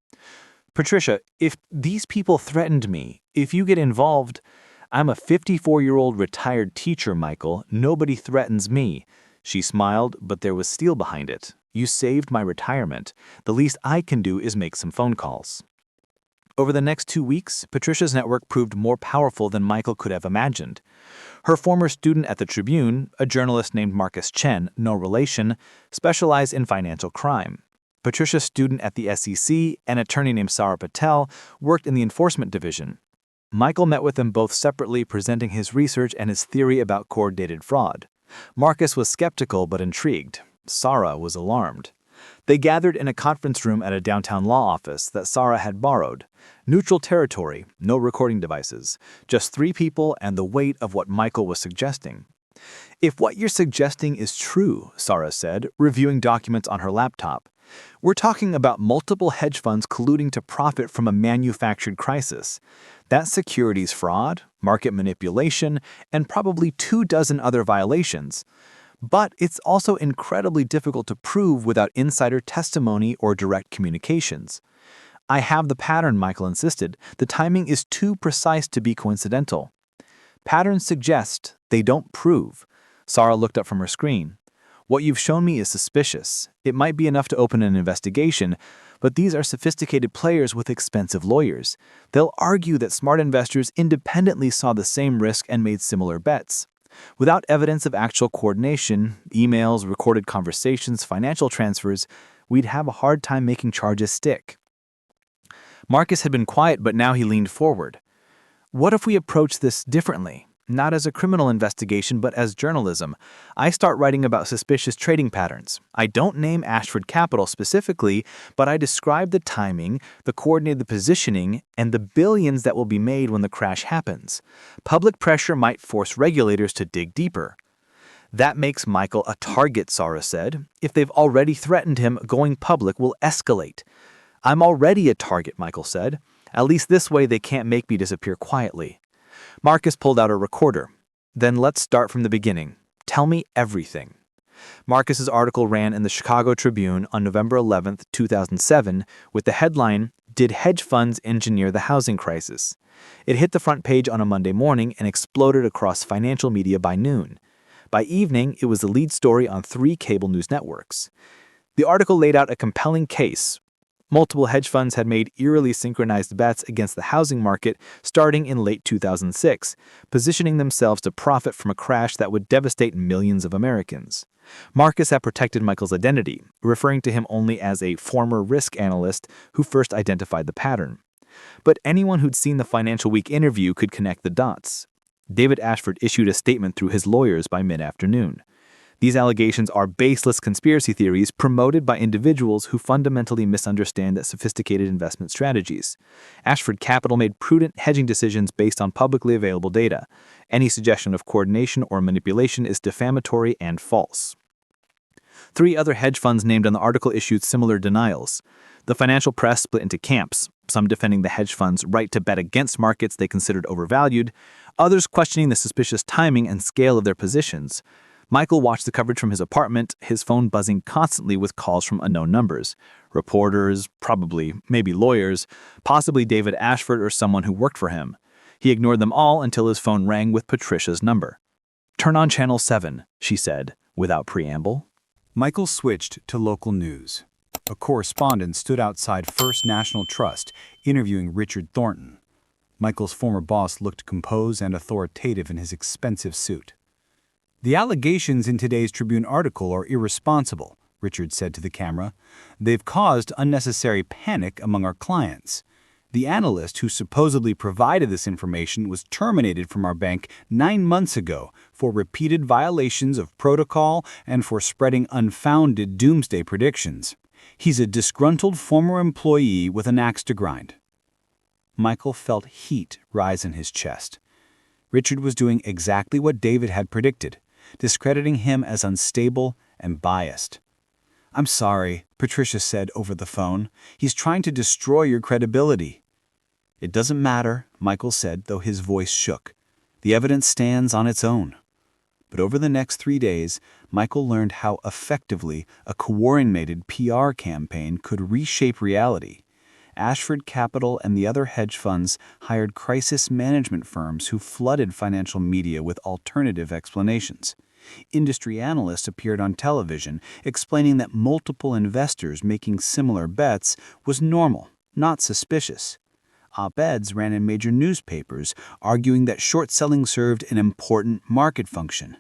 Patricia, if these people threatened me, if you get involved, I'm a 54-year-old retired teacher, Michael. Nobody threatens me. She smiled, but there was steel behind it. You saved my retirement. The least I can do is make some phone calls. Over the next 2 weeks, Patricia's network proved more powerful than Michael could have imagined. Her former student at the Tribune, a journalist named Marcus Chen, no relation, specialized in financial crime. Patricia's student at the SEC, an attorney named Sarah Patel, worked in the enforcement division. Michael met with them both separately, presenting his research and his theory about coordinated fraud. Marcus was skeptical but intrigued. Sarah was alarmed. They gathered in a conference room at a downtown law office that Sarah had borrowed. Neutral territory, no recording devices, just 3 people and the weight of what Michael was suggesting. If what you're suggesting is true, Sarah said, reviewing documents on her laptop, we're talking about multiple hedge funds colluding to profit from a manufactured crisis. That's securities fraud, market manipulation, and probably 24 other violations. But it's also incredibly difficult to prove without insider testimony or direct communications. I have the pattern, Michael insisted. The timing is too precise to be coincidental. Patterns suggest, they don't prove. Sarah looked up from her screen. What you've shown me is suspicious. It might be enough to open an investigation, but these are sophisticated players with expensive lawyers. They'll argue that smart investors independently saw the same risk and made similar bets. Without evidence of actual coordination, emails, recorded conversations, financial transfers, we'd have a hard time making charges stick. Marcus had been quiet, but now he leaned forward. What if we approach this differently? Not as a criminal investigation, but as journalism. I start writing about suspicious trading patterns. I don't name Ashford Capital specifically, but I describe the timing, the coordinated positioning, and the billions that will be made when the crash happens. Public pressure might force regulators to dig deeper. That makes Michael a target, Sarah said. If they've already threatened him, going public will escalate. I'm already a target, Michael said. At least this way they can't make me disappear quietly. Marcus pulled out a recorder. Then let's start from the beginning. Tell me everything. Marcus's article ran in the Chicago Tribune on November 11, 2007, with the headline, Did Hedge Funds Engineer the Housing Crisis? It hit the front page on a Monday morning and exploded across financial media by noon. By evening, it was the lead story on 3 cable news networks. The article laid out a compelling case. Multiple hedge funds had made eerily synchronized bets against the housing market starting in late 2006, positioning themselves to profit from a crash that would devastate millions of Americans. Marcus had protected Michael's identity, referring to him only as a former risk analyst who first identified the pattern. But anyone who'd seen the Financial Week interview could connect the dots. David Ashford issued a statement through his lawyers by mid-afternoon. These allegations are baseless conspiracy theories promoted by individuals who fundamentally misunderstand sophisticated investment strategies. Ashford Capital made prudent hedging decisions based on publicly available data. Any suggestion of coordination or manipulation is defamatory and false. 3 other hedge funds named on the article issued similar denials. The financial press split into camps, some defending the hedge funds' right to bet against markets they considered overvalued, others questioning the suspicious timing and scale of their positions. Michael watched the coverage from his apartment, his phone buzzing constantly with calls from unknown numbers. Reporters, maybe lawyers, possibly David Ashford or someone who worked for him. He ignored them all until his phone rang with Patricia's number. "Turn on Channel 7, she said, without preamble. Michael switched to local news. A correspondent stood outside First National Trust, interviewing Richard Thornton. Michael's former boss looked composed and authoritative in his expensive suit. "The allegations in today's Tribune article are irresponsible," Richard said to the camera. "They've caused unnecessary panic among our clients. The analyst who supposedly provided this information was terminated from our bank 9 months ago for repeated violations of protocol and for spreading unfounded doomsday predictions. He's a disgruntled former employee with an axe to grind." Michael felt heat rise in his chest. Richard was doing exactly what David had predicted, discrediting him as unstable and biased. "I'm sorry," Patricia said over the phone. "He's trying to destroy your credibility." "It doesn't matter," Michael said, though his voice shook. "The evidence stands on its own." But over the next 3 days, Michael learned how effectively a coordinated PR campaign could reshape reality. Ashford Capital and the other hedge funds hired crisis management firms who flooded financial media with alternative explanations. Industry analysts appeared on television explaining that multiple investors making similar bets was normal, not suspicious. Op-eds ran in major newspapers arguing that short selling served an important market function.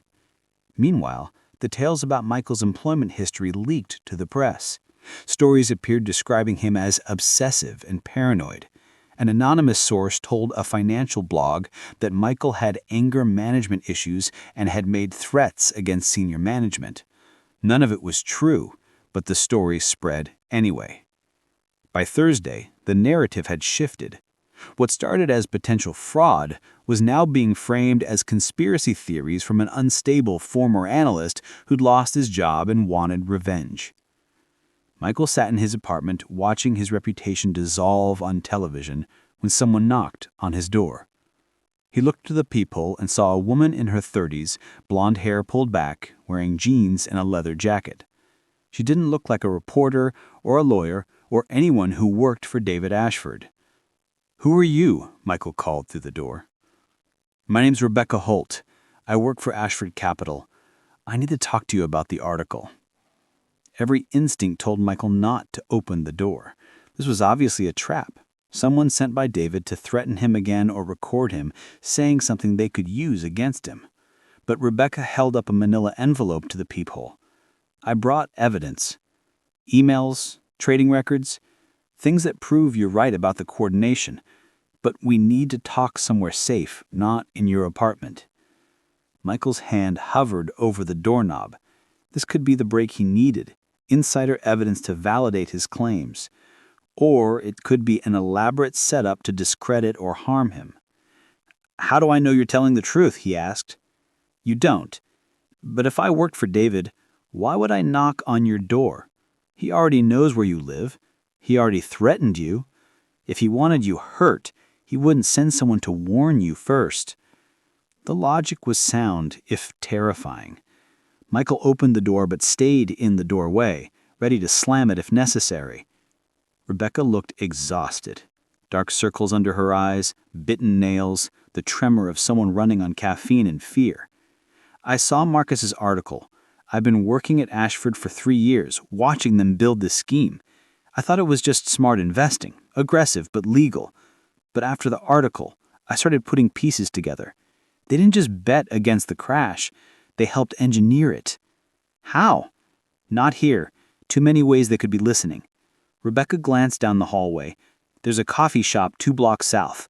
Meanwhile, the tales about Michael's employment history leaked to the press. Stories appeared describing him as obsessive and paranoid. An anonymous source told a financial blog that Michael had anger management issues and had made threats against senior management. None of it was true, but the story spread anyway. By Thursday, the narrative had shifted. What started as potential fraud was now being framed as conspiracy theories from an unstable former analyst who'd lost his job and wanted revenge. Michael sat in his apartment watching his reputation dissolve on television when someone knocked on his door. He looked to the peephole and saw a woman in her 30s, blonde hair pulled back, wearing jeans and a leather jacket. She didn't look like a reporter or a lawyer or anyone who worked for David Ashford. "Who are you?" Michael called through the door. "My name's Rebecca Holt. I work for Ashford Capital. I need to talk to you about the article." Every instinct told Michael not to open the door. This was obviously a trap. Someone sent by David to threaten him again or record him, saying something they could use against him. But Rebecca held up a manila envelope to the peephole. "I brought evidence. Emails, trading records, things that prove you're right about the coordination. But we need to talk somewhere safe, not in your apartment." Michael's hand hovered over the doorknob. This could be the break he needed, insider evidence to validate his claims. Or it could be an elaborate setup to discredit or harm him. "How do I know you're telling the truth?" he asked. "You don't. But if I worked for David, why would I knock on your door? He already knows where you live. He already threatened you. If he wanted you hurt, he wouldn't send someone to warn you first." The logic was sound, if terrifying. Michael opened the door but stayed in the doorway, ready to slam it if necessary. Rebecca looked exhausted. Dark circles under her eyes, bitten nails, the tremor of someone running on caffeine and fear. "I saw Marcus's article. I've been working at Ashford for 3 years, watching them build this scheme. I thought it was just smart investing, aggressive but legal. But after the article, I started putting pieces together. They didn't just bet against the crash. They helped engineer it." "How?" "Not here. Too many ways they could be listening." Rebecca glanced down the hallway. "There's a coffee shop 2 blocks south.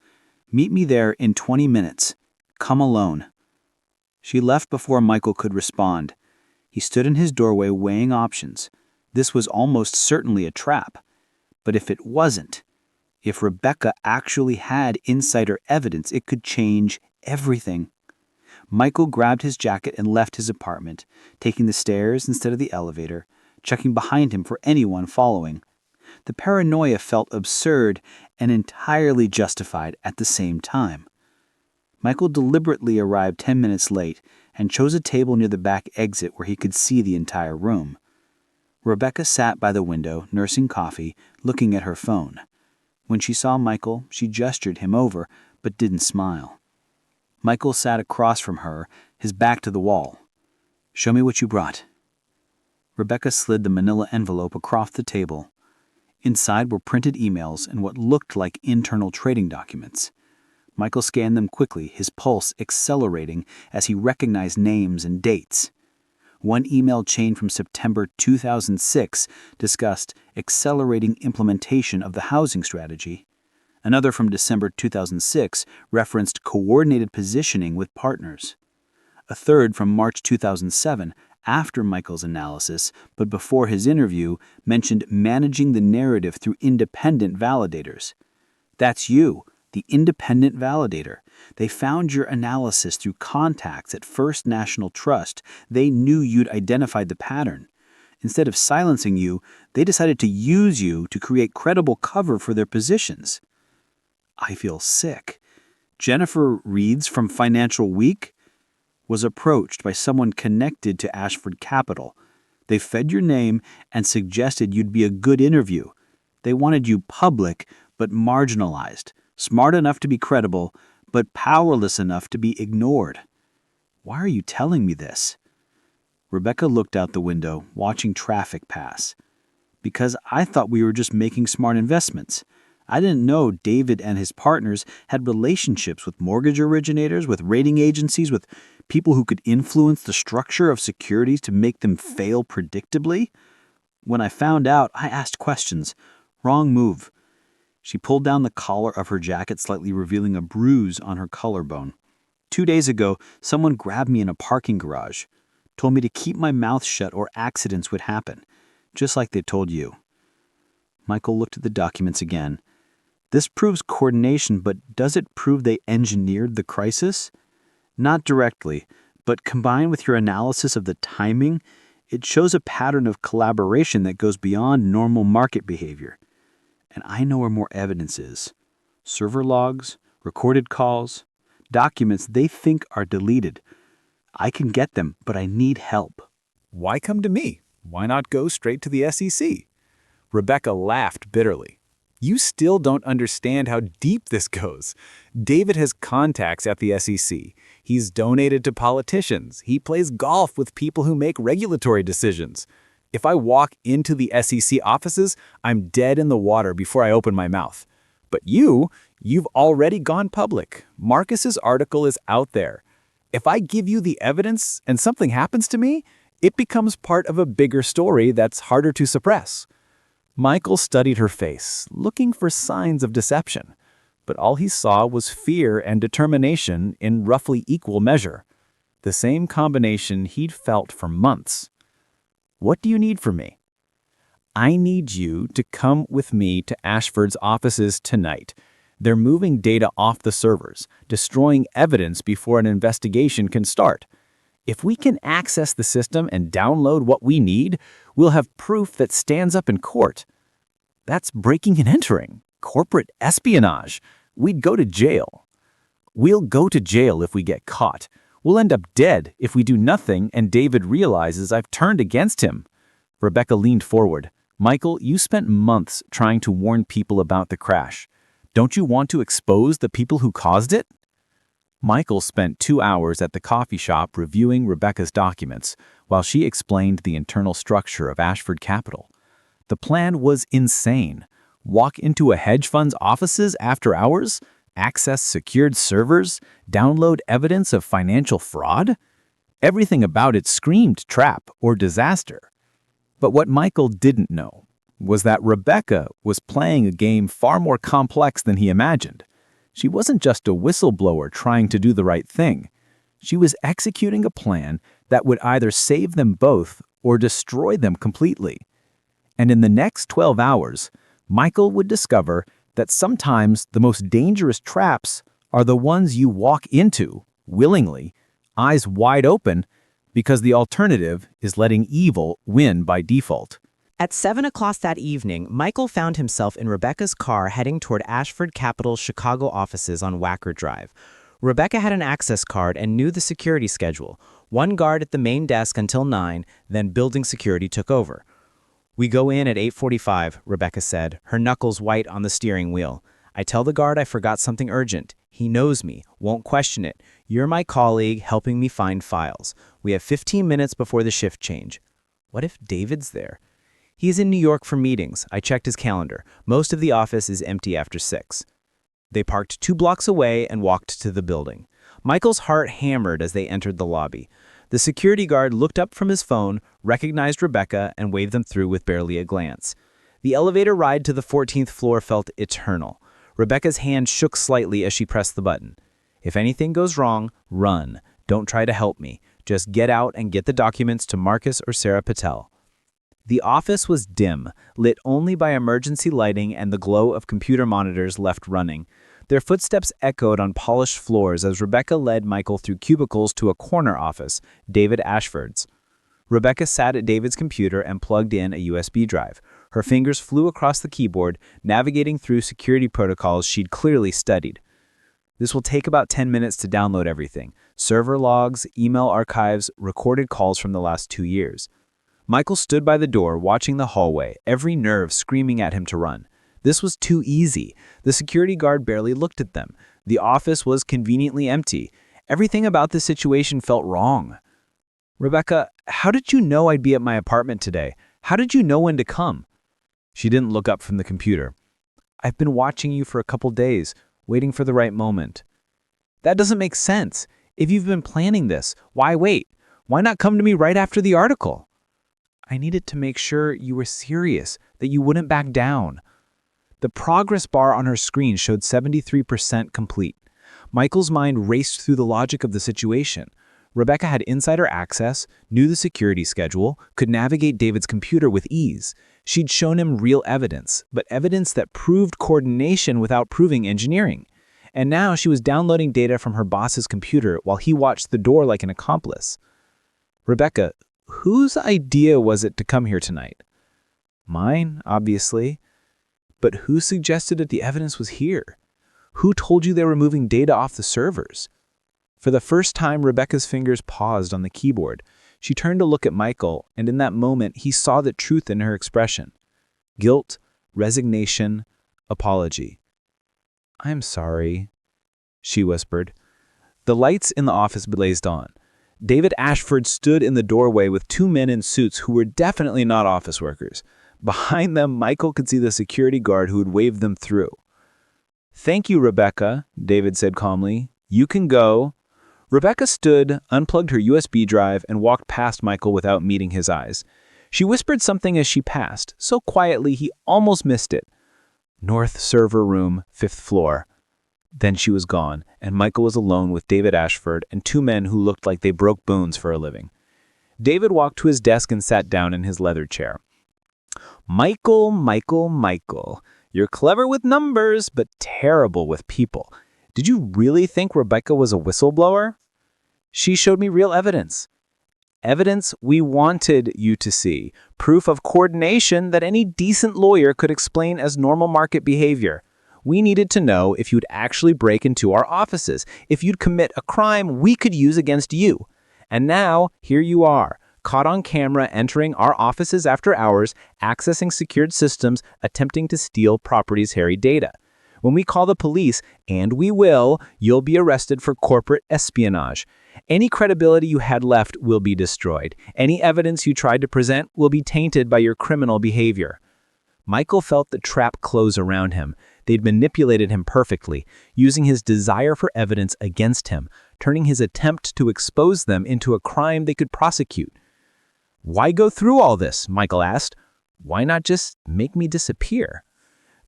Meet me there in 20 minutes. Come alone." She left before Michael could respond. He stood in his doorway weighing options. This was almost certainly a trap. But if it wasn't, if Rebecca actually had insider evidence, it could change everything. Michael grabbed his jacket and left his apartment, taking the stairs instead of the elevator, checking behind him for anyone following. The paranoia felt absurd and entirely justified at the same time. Michael deliberately arrived 10 minutes late and chose a table near the back exit where he could see the entire room. Rebecca sat by the window, nursing coffee, looking at her phone. When she saw Michael, she gestured him over, but didn't smile. Michael sat across from her, his back to the wall. "Show me what you brought." Rebecca slid the manila envelope across the table. Inside were printed emails and what looked like internal trading documents. Michael scanned them quickly, his pulse accelerating as he recognized names and dates. One email chain from September 2006 discussed accelerating implementation of the housing strategy. Another from December 2006 referenced coordinated positioning with partners. A third from March 2007, after Michael's analysis, but before his interview, mentioned managing the narrative through independent validators. "That's you," the independent validator. They found your analysis through contacts at First National Trust. They knew you'd identified the pattern. Instead of silencing you, they decided to use you to create credible cover for their positions. I feel sick. Jennifer Reeds from Financial Week was approached by someone connected to Ashford Capital. They fed your name and suggested you'd be a good interview. They wanted you public but marginalized, smart enough to be credible, but powerless enough to be ignored. Why are you telling me this? Rebecca looked out the window, watching traffic pass. Because I thought we were just making smart investments. I didn't know David and his partners had relationships with mortgage originators, with rating agencies, with people who could influence the structure of securities to make them fail predictably. When I found out, I asked questions. Wrong move. She pulled down the collar of her jacket, slightly revealing a bruise on her collarbone. 2 days ago, someone grabbed me in a parking garage, told me to keep my mouth shut or accidents would happen, just like they told you. Michael looked at the documents again. This proves coordination, but does it prove they engineered the crisis? Not directly, but combined with your analysis of the timing, it shows a pattern of collaboration that goes beyond normal market behavior. And I know where more evidence is. Server logs, recorded calls, documents they think are deleted. I can get them, but I need help. Why come to me? Why not go straight to the SEC? Rebecca laughed bitterly. You still don't understand how deep this goes. David has contacts at the SEC. He's donated to politicians. He plays golf with people who make regulatory decisions. If I walk into the SEC offices, I'm dead in the water before I open my mouth. But you've already gone public. Marcus's article is out there. If I give you the evidence and something happens to me, it becomes part of a bigger story that's harder to suppress. Michael studied her face, looking for signs of deception, but all he saw was fear and determination in roughly equal measure, the same combination he'd felt for months. What do you need from me? I need you to come with me to Ashford's offices tonight. They're moving data off the servers, destroying evidence before an investigation can start. If we can access the system and download what we need, we'll have proof that stands up in court. That's breaking and entering, corporate espionage. We'd go to jail. We'll go to jail if we get caught. We'll end up dead if we do nothing and David realizes I've turned against him. Rebecca leaned forward. Michael, you spent months trying to warn people about the crash. Don't you want to expose the people who caused it? Michael spent 2 hours at the coffee shop reviewing Rebecca's documents while she explained the internal structure of Ashford Capital. The plan was insane. Walk into a hedge fund's offices after hours, access secured servers, download evidence of financial fraud? Everything about it screamed trap or disaster. But what Michael didn't know was that Rebecca was playing a game far more complex than he imagined. She wasn't just a whistleblower trying to do the right thing. She was executing a plan that would either save them both or destroy them completely. And in the next 12 hours, Michael would discover that sometimes the most dangerous traps are the ones you walk into, willingly, eyes wide open, because the alternative is letting evil win by default. At 7 o'clock that evening, Michael found himself in Rebecca's car heading toward Ashford Capital's Chicago offices on Wacker Drive. Rebecca had an access card and knew the security schedule. 1 guard at the main desk until 9, then building security took over. We go in at 8:45, Rebecca said, her knuckles white on the steering wheel. I tell the guard I forgot something urgent. He knows me, won't question it. You're my colleague helping me find files. We have 15 minutes before the shift change. What if David's there? He's in New York for meetings. I checked his calendar. Most of the office is empty after 6. They parked 2 blocks away and walked to the building. Michael's heart hammered as they entered the lobby. The security guard looked up from his phone, recognized Rebecca, and waved them through with barely a glance. The elevator ride to the 14th floor felt eternal. Rebecca's hand shook slightly as she pressed the button. If anything goes wrong, run. Don't try to help me. Just get out and get the documents to Marcus or Sarah Patel. The office was dim, lit only by emergency lighting and the glow of computer monitors left running. Their footsteps echoed on polished floors as Rebecca led Michael through cubicles to a corner office, David Ashford's. Rebecca sat at David's computer and plugged in a USB drive. Her fingers flew across the keyboard, navigating through security protocols she'd clearly studied. This will take about 10 minutes to download everything: server logs, email archives, recorded calls from the last 2 years. Michael stood by the door, watching the hallway, every nerve screaming at him to run. This was too easy. The security guard barely looked at them. The office was conveniently empty. Everything about the situation felt wrong. "Rebecca, how did you know I'd be at my apartment today? How did you know when to come?" She didn't look up from the computer. "I've been watching you for a couple days, waiting for the right moment." "That doesn't make sense. If you've been planning this, why wait? Why not come to me right after the article?" "I needed to make sure you were serious, that you wouldn't back down." The progress bar on her screen showed 73% complete. Michael's mind raced through the logic of the situation. Rebecca had insider access, knew the security schedule, could navigate David's computer with ease. She'd shown him real evidence, but evidence that proved coordination without proving engineering. And now she was downloading data from her boss's computer while he watched the door like an accomplice. "Rebecca, whose idea was it to come here tonight?" "Mine, obviously. But who suggested that the evidence was here? Who told you they were moving data off the servers?" For the first time, Rebecca's fingers paused on the keyboard. She turned to look at Michael, and in that moment, he saw the truth in her expression. Guilt, resignation, apology. "I'm sorry," she whispered. The lights in the office blazed on. David Ashford stood in the doorway with 2 men in suits who were definitely not office workers. Behind them, Michael could see the security guard who had waved them through. "Thank you, Rebecca," David said calmly. "You can go." Rebecca stood, unplugged her USB drive, and walked past Michael without meeting his eyes. She whispered something as she passed, so quietly he almost missed it. "North server room, 5th floor." Then she was gone, and Michael was alone with David Ashford and 2 men who looked like they broke bones for a living. David walked to his desk and sat down in his leather chair. "Michael, Michael, Michael, you're clever with numbers, but terrible with people. Did you really think Rebecca was a whistleblower?" "She showed me real evidence." "Evidence we wanted you to see. Proof of coordination that any decent lawyer could explain as normal market behavior. We needed to know if you'd actually break into our offices, if you'd commit a crime we could use against you. And now, here you are, caught on camera entering our offices after hours, accessing secured systems, attempting to steal property's hairy data. When we call the police, and we will, you'll be arrested for corporate espionage. Any credibility you had left will be destroyed. Any evidence you tried to present will be tainted by your criminal behavior." Michael felt the trap close around him. They'd manipulated him perfectly, using his desire for evidence against him, turning his attempt to expose them into a crime they could prosecute. "Why go through all this?" Michael asked. "Why not just make me disappear?"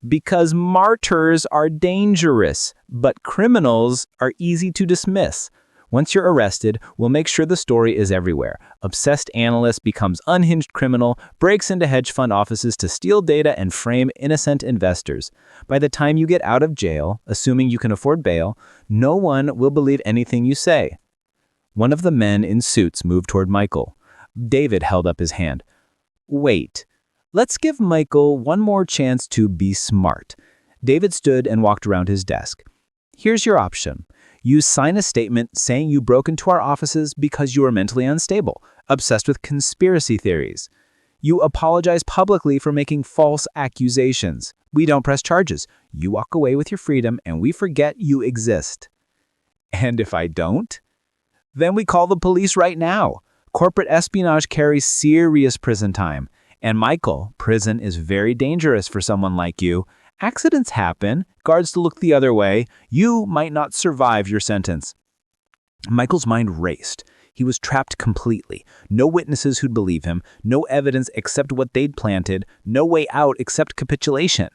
"Because martyrs are dangerous, but criminals are easy to dismiss. Once you're arrested, we'll make sure the story is everywhere. Obsessed analyst becomes unhinged criminal, breaks into hedge fund offices to steal data and frame innocent investors. By the time you get out of jail, assuming you can afford bail, no one will believe anything you say." One of the men in suits moved toward Michael. David held up his hand. "Wait. Let's give Michael one more chance to be smart." David stood and walked around his desk. "Here's your option. You sign a statement saying you broke into our offices because you were mentally unstable, obsessed with conspiracy theories. You apologize publicly for making false accusations. We don't press charges. You walk away with your freedom and we forget you exist." "And if I don't?" "Then we call the police right now. Corporate espionage carries serious prison time. And Michael, prison is very dangerous for someone like you. Accidents happen, guards look the other way. You might not survive your sentence." Michael's mind raced. He was trapped completely. No witnesses who'd believe him, no evidence except what they'd planted, no way out except capitulation.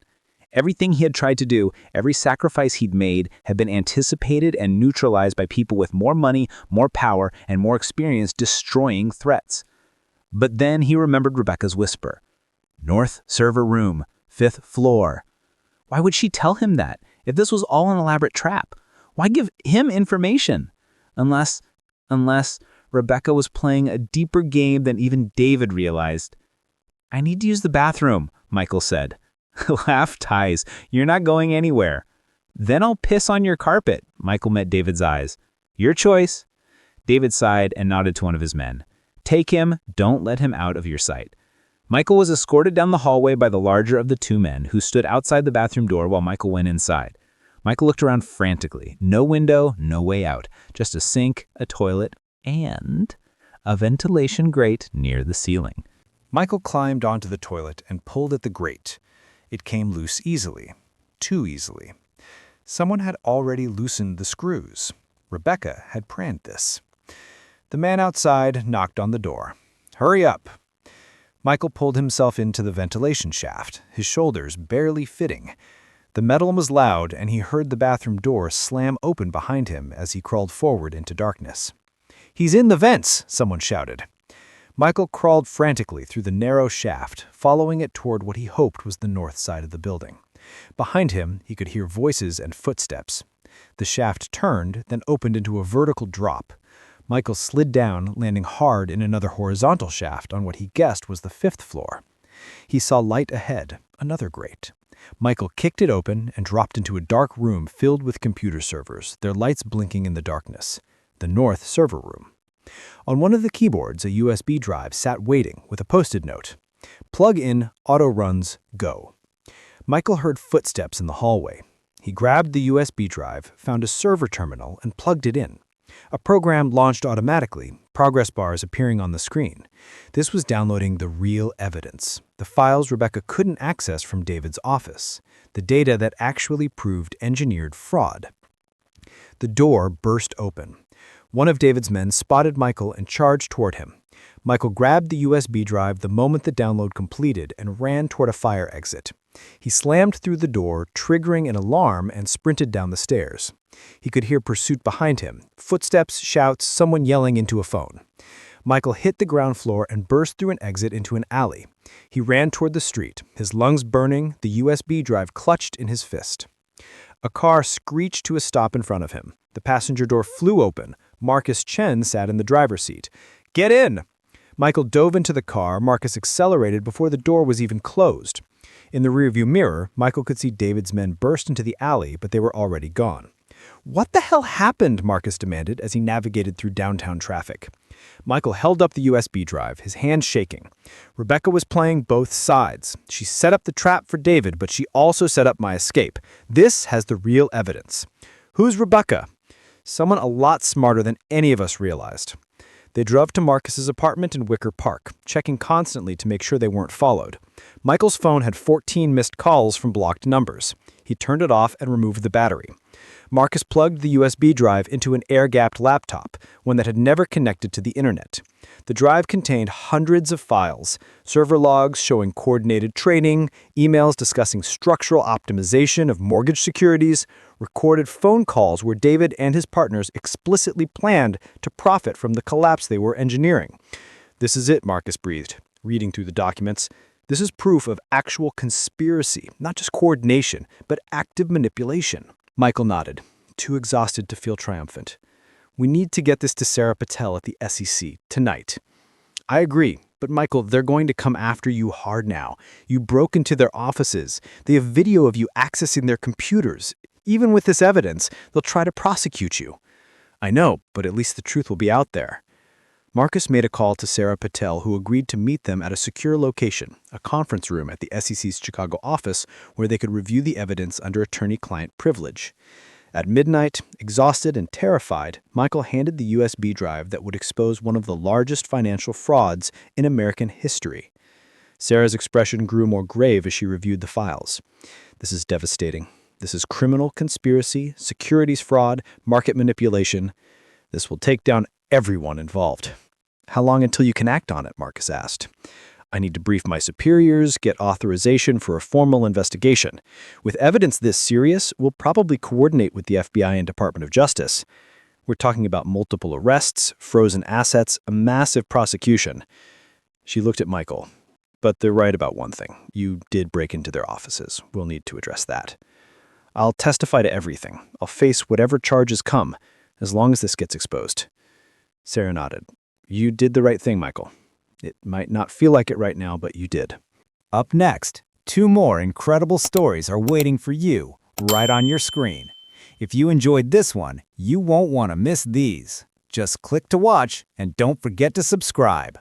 Everything he had tried to do, every sacrifice he'd made, had been anticipated and neutralized by people with more money, more power, and more experience destroying threats. But then he remembered Rebecca's whisper. "North server room, 5th floor." Why would she tell him that? If this was all an elaborate trap, why give him information? Unless Rebecca was playing a deeper game than even David realized. "I need to use the bathroom," Michael said. "Laugh ties. You're not going anywhere." "Then I'll piss on your carpet," Michael met David's eyes. "Your choice." David sighed and nodded to one of his men. "Take him. Don't let him out of your sight." Michael was escorted down the hallway by the larger of the two men, who stood outside the bathroom door while Michael went inside. Michael looked around frantically. No window, no way out. Just a sink, a toilet, and a ventilation grate near the ceiling. Michael climbed onto the toilet and pulled at the grate. It came loose easily. Too easily. Someone had already loosened the screws. Rebecca had planned this. The man outside knocked on the door. "Hurry up." Michael pulled himself into the ventilation shaft, his shoulders barely fitting. The metal was loud, and he heard the bathroom door slam open behind him as he crawled forward into darkness. "He's in the vents!" someone shouted. Michael crawled frantically through the narrow shaft, following it toward what he hoped was the north side of the building. Behind him, he could hear voices and footsteps. The shaft turned, then opened into a vertical drop. Michael slid down, landing hard in another horizontal shaft on what he guessed was the 5th floor. He saw light ahead, another grate. Michael kicked it open and dropped into a dark room filled with computer servers, their lights blinking in the darkness. The north server room. On one of the keyboards, a USB drive sat waiting with a post-it note. "Plug in, auto runs, go." Michael heard footsteps in the hallway. He grabbed the USB drive, found a server terminal, and plugged it in. A program launched automatically, progress bars appearing on the screen. This was downloading the real evidence, the files Rebecca couldn't access from David's office, the data that actually proved engineered fraud. The door burst open. One of David's men spotted Michael and charged toward him. Michael grabbed the USB drive the moment the download completed and ran toward a fire exit. He slammed through the door, triggering an alarm, and sprinted down the stairs. He could hear pursuit behind him, footsteps, shouts, someone yelling into a phone. Michael hit the ground floor and burst through an exit into an alley. He ran toward the street, his lungs burning, the USB drive clutched in his fist. A car screeched to a stop in front of him. The passenger door flew open. Marcus Chen sat in the driver's seat. "Get in!" Michael dove into the car. Marcus accelerated before the door was even closed. In the rearview mirror, Michael could see David's men burst into the alley, but they were already gone. "What the hell happened?" Marcus demanded as he navigated through downtown traffic. Michael held up the USB drive, his hands shaking. Rebecca was playing both sides. She set up the trap for David, but she also set up my escape. This has the real evidence. "Who's Rebecca?" Someone a lot smarter than any of us realized. They drove to Marcus's apartment in Wicker Park, checking constantly to make sure they weren't followed. Michael's phone had 14 missed calls from blocked numbers. He turned it off and removed the battery. Marcus plugged the USB drive into an air-gapped laptop, one that had never connected to the internet. The drive contained hundreds of files, server logs showing coordinated trading, emails discussing structural optimization of mortgage securities, recorded phone calls where David and his partners explicitly planned to profit from the collapse they were engineering. "This is it," Marcus breathed, reading through the documents. "This is proof of actual conspiracy, not just coordination, but active manipulation." Michael nodded, too exhausted to feel triumphant. "We need to get this to Sarah Patel at the SEC, tonight." "I agree, but Michael, they're going to come after you hard now. You broke into their offices. They have video of you accessing their computers. Even with this evidence, they'll try to prosecute you." "I know, but at least the truth will be out there." Marcus made a call to Sarah Patel, who agreed to meet them at a secure location, a conference room at the SEC's Chicago office, where they could review the evidence under attorney-client privilege. At midnight, exhausted and terrified, Michael handed the USB drive that would expose one of the largest financial frauds in American history. Sarah's expression grew more grave as she reviewed the files. "This is devastating. This is criminal conspiracy, securities fraud, market manipulation. This will take down everyone involved." "How long until you can act on it?" Marcus asked. "I need to brief my superiors, get authorization for a formal investigation. With evidence this serious, we'll probably coordinate with the FBI and Department of Justice. We're talking about multiple arrests, frozen assets, a massive prosecution." She looked at Michael. "But they're right about one thing. You did break into their offices. We'll need to address that." I'll testify to everything. I'll face whatever charges come, as long as this gets exposed. Sarah nodded. You did the right thing, Michael. It might not feel like it right now, but you did. Up next, 2 more incredible stories are waiting for you right on your screen. If you enjoyed this one, you won't want to miss these. Just click to watch and don't forget to subscribe.